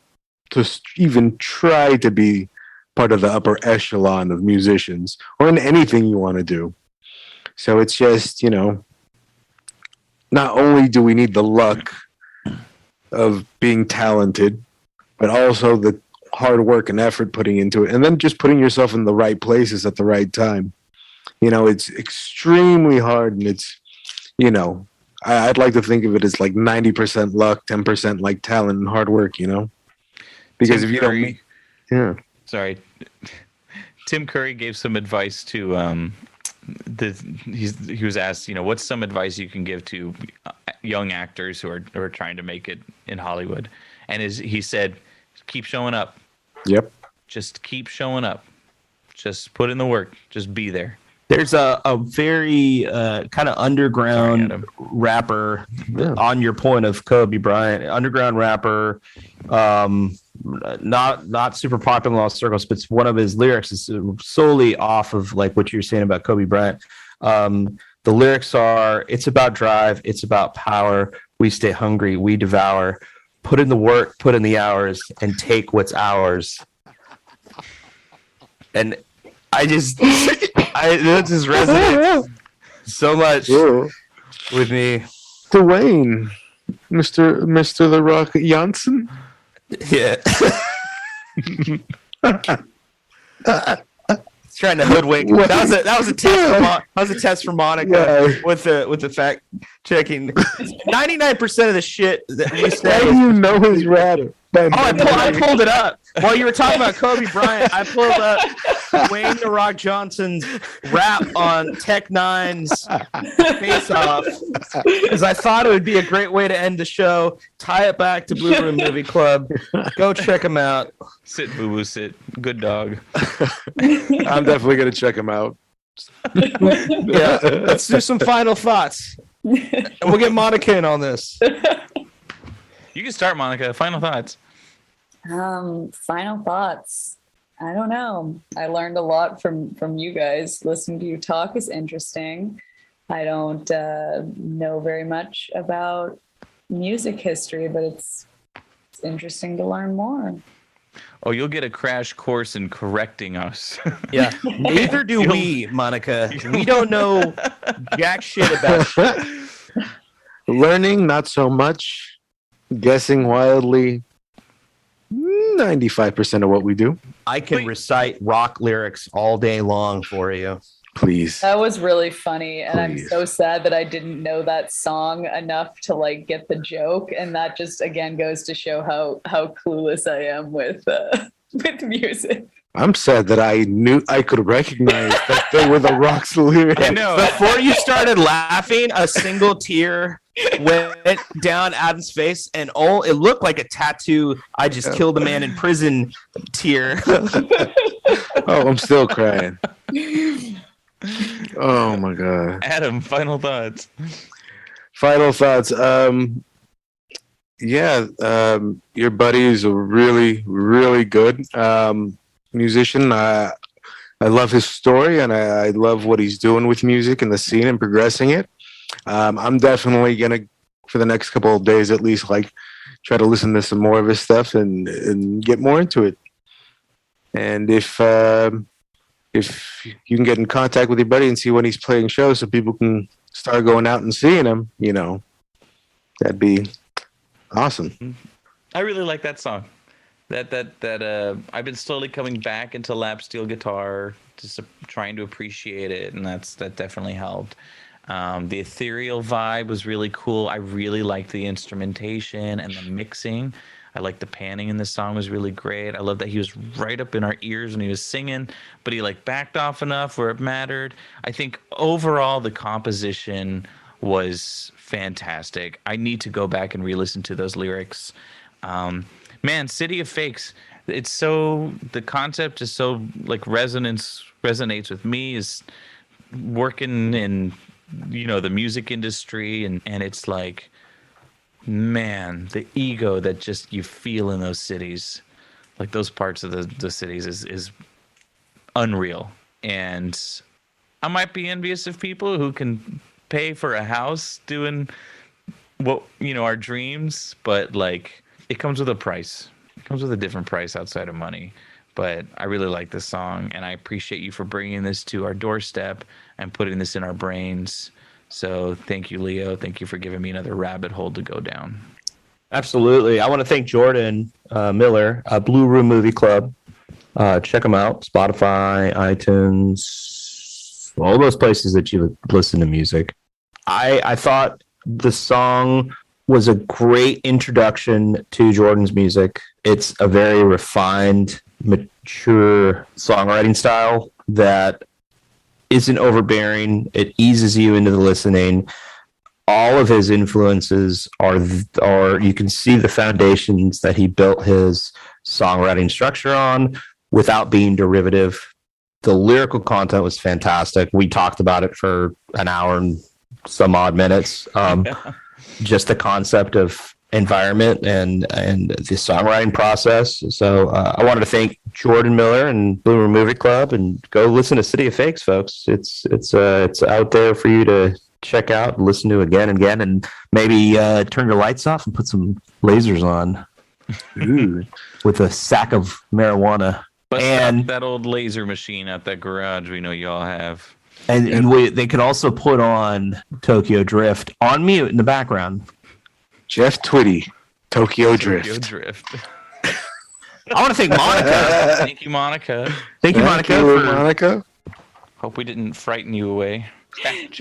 [SPEAKER 1] to even try to be part of the upper echelon of musicians or in anything you want to do. So it's just, not only do we need the luck of being talented, but also the hard work and effort putting into it, and then just putting yourself in the right places at the right time. It's extremely hard, and it's, I'd like to think of it as like 90% luck, 10% like talent and hard work, because
[SPEAKER 3] Tim
[SPEAKER 1] if you
[SPEAKER 3] Curry,
[SPEAKER 1] don't,
[SPEAKER 3] sorry, Tim Curry gave some advice to he was asked, what's some advice you can give to young actors who are trying to make it in Hollywood, and he said, keep showing up.
[SPEAKER 1] Yep.
[SPEAKER 3] Just keep showing up. Just put in the work. Just be there.
[SPEAKER 2] There's a very kind of underground rapper, on your point of Kobe Bryant, underground rapper, not super popular in all circles, but one of his lyrics is solely off of like what you're saying about Kobe Bryant. The lyrics are, it's about drive, it's about power, we stay hungry, we devour, put in the work, put in the hours, and take what's ours. And that just resonates so much with me.
[SPEAKER 1] Dwayne, Mr. The Rock Johnson.
[SPEAKER 2] Yeah. Trying to hoodwink. That was a test. That was a test for Monica with the fact checking. 99% of the shit that we say.
[SPEAKER 1] How do you know his rap?
[SPEAKER 2] I pulled it up while you were talking about Kobe Bryant. I pulled up Wayne The Rock Johnson's rap on Tech Nine's Face Off because I thought it would be a great way to end the show. Tie it back to Blue Room Movie Club. Go check him out.
[SPEAKER 3] Sit, boo boo, sit. Good dog.
[SPEAKER 1] I'm definitely gonna check him out.
[SPEAKER 2] Yeah, let's do some final thoughts, and we'll get Monica in on this.
[SPEAKER 3] You can start, Monica. Final thoughts.
[SPEAKER 4] Final thoughts. I don't know. I learned a lot from you guys. Listening to you talk is interesting. I don't know very much about music history, but it's interesting to learn more.
[SPEAKER 3] Oh, you'll get a crash course in correcting us.
[SPEAKER 2] Yeah, neither do we, Monica. We don't know jack shit about shit.
[SPEAKER 1] Learning, not so much. Guessing wildly, 95% of what we do.
[SPEAKER 2] I can recite rock lyrics all day long for you.
[SPEAKER 1] Please.
[SPEAKER 4] That was really funny, and I'm
[SPEAKER 1] Please.
[SPEAKER 4] so sad that I didn't know that song enough to like get the joke, and that just again goes to show how clueless I am with music.
[SPEAKER 1] I'm sad that I knew I could recognize that they were the Rock's lyrics.
[SPEAKER 3] I know.
[SPEAKER 2] Before you started laughing, a single tear went down Adam's face, and it looked like a tattoo. I just killed a man in prison tear.
[SPEAKER 1] Oh, I'm still crying. Oh my god.
[SPEAKER 3] Adam, final thoughts.
[SPEAKER 1] Final thoughts. Your buddy is a really, really good musician. I love his story, and I love what he's doing with music and the scene and progressing it. I'm definitely gonna, for the next couple of days at least, like try to listen to some more of his stuff and get more into it. And if you can get in contact with your buddy and see when he's playing shows, so people can start going out and seeing him, that'd be awesome.
[SPEAKER 3] I really like that song. that I've been slowly coming back into lap steel guitar, just trying to appreciate it, and that definitely helped. The ethereal vibe was really cool. I really liked the instrumentation and the mixing. I liked the panning in the song was really great. I love that he was right up in our ears when he was singing, but he like backed off enough where it mattered. I think overall the composition was fantastic. I need to go back and re-listen to those lyrics. Man, City of Fakes. It's so, the concept is so like resonates with me, is working in, you know, the music industry, and it's like, man, the ego that just you feel in those cities, like those parts of the cities is unreal. And I might be envious of people who can pay for a house doing what, you know, our dreams, but like it comes with a price. It comes with a different price outside of money. But I really like this song, and I appreciate you for bringing this to our doorstep and putting this in our brains. So thank you, Leo. Thank you for giving me another rabbit hole to go down.
[SPEAKER 2] Absolutely. I want to thank Jordan Miller, Blue Room Movie Club. Check them out. Spotify, iTunes, all those places that you listen to music. I thought the song was a great introduction to Jordan's music. It's a very refined, mature songwriting style that isn't overbearing. It eases you into the listening. All of his influences are you can see the foundations that he built his songwriting structure on without being derivative. The lyrical content was fantastic. We talked about it for an hour and some odd minutes. Just the concept of environment and the songwriting process. So I wanted to thank Jordan Miller and Blue Room Movie Club, and go listen to City of Fakes, folks. It's out there for you to check out and listen to again and again, and maybe turn your lights off and put some lasers on. Ooh, with a sack of marijuana.
[SPEAKER 3] And that old laser machine at that garage we know y'all have.
[SPEAKER 2] And they could also put on Tokyo Drift on mute in the background.
[SPEAKER 1] Jeff Twitty, Tokyo Drift.
[SPEAKER 3] Tokyo Drift.
[SPEAKER 2] I want to thank Monica.
[SPEAKER 3] Thank you, Monica.
[SPEAKER 2] Thank you,
[SPEAKER 1] Monica.
[SPEAKER 3] Hope we didn't frighten you away.
[SPEAKER 4] Thank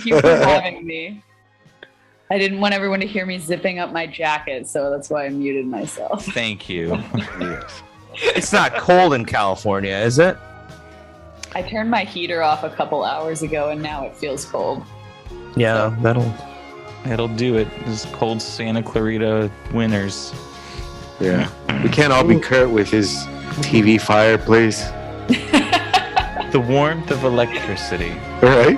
[SPEAKER 4] you for having me. I didn't want everyone to hear me zipping up my jacket, so that's why I muted myself.
[SPEAKER 3] Thank you.
[SPEAKER 2] It's not cold in California, is it?
[SPEAKER 4] I turned my heater off a couple hours ago, and now it feels cold.
[SPEAKER 2] Yeah,
[SPEAKER 3] that'll do it. This cold Santa Clarita winters.
[SPEAKER 1] Yeah. We can't all be Kurt with his TV fireplace.
[SPEAKER 3] The warmth of electricity.
[SPEAKER 1] Right?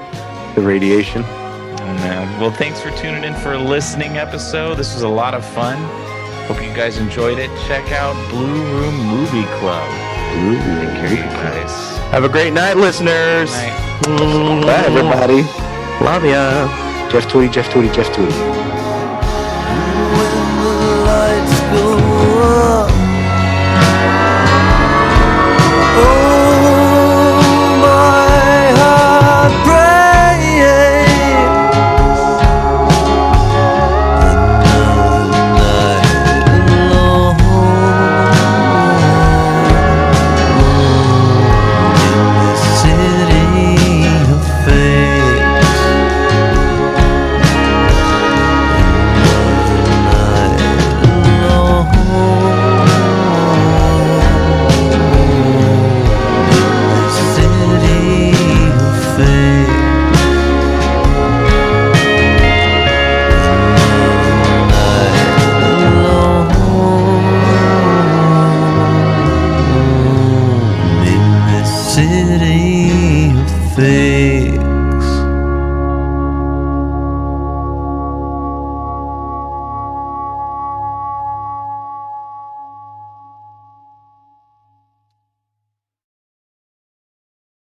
[SPEAKER 1] The radiation.
[SPEAKER 3] Oh, man. Well, thanks for tuning in for a listening episode. This was a lot of fun. Hope you guys enjoyed it. Check out Blue Room Movie Club. Take care, you guys.
[SPEAKER 2] Have a great night, listeners.
[SPEAKER 3] Night.
[SPEAKER 1] Bye, everybody.
[SPEAKER 2] Love ya.
[SPEAKER 1] Jeff Twitty, Jeff Twitty, Jeff Twitty.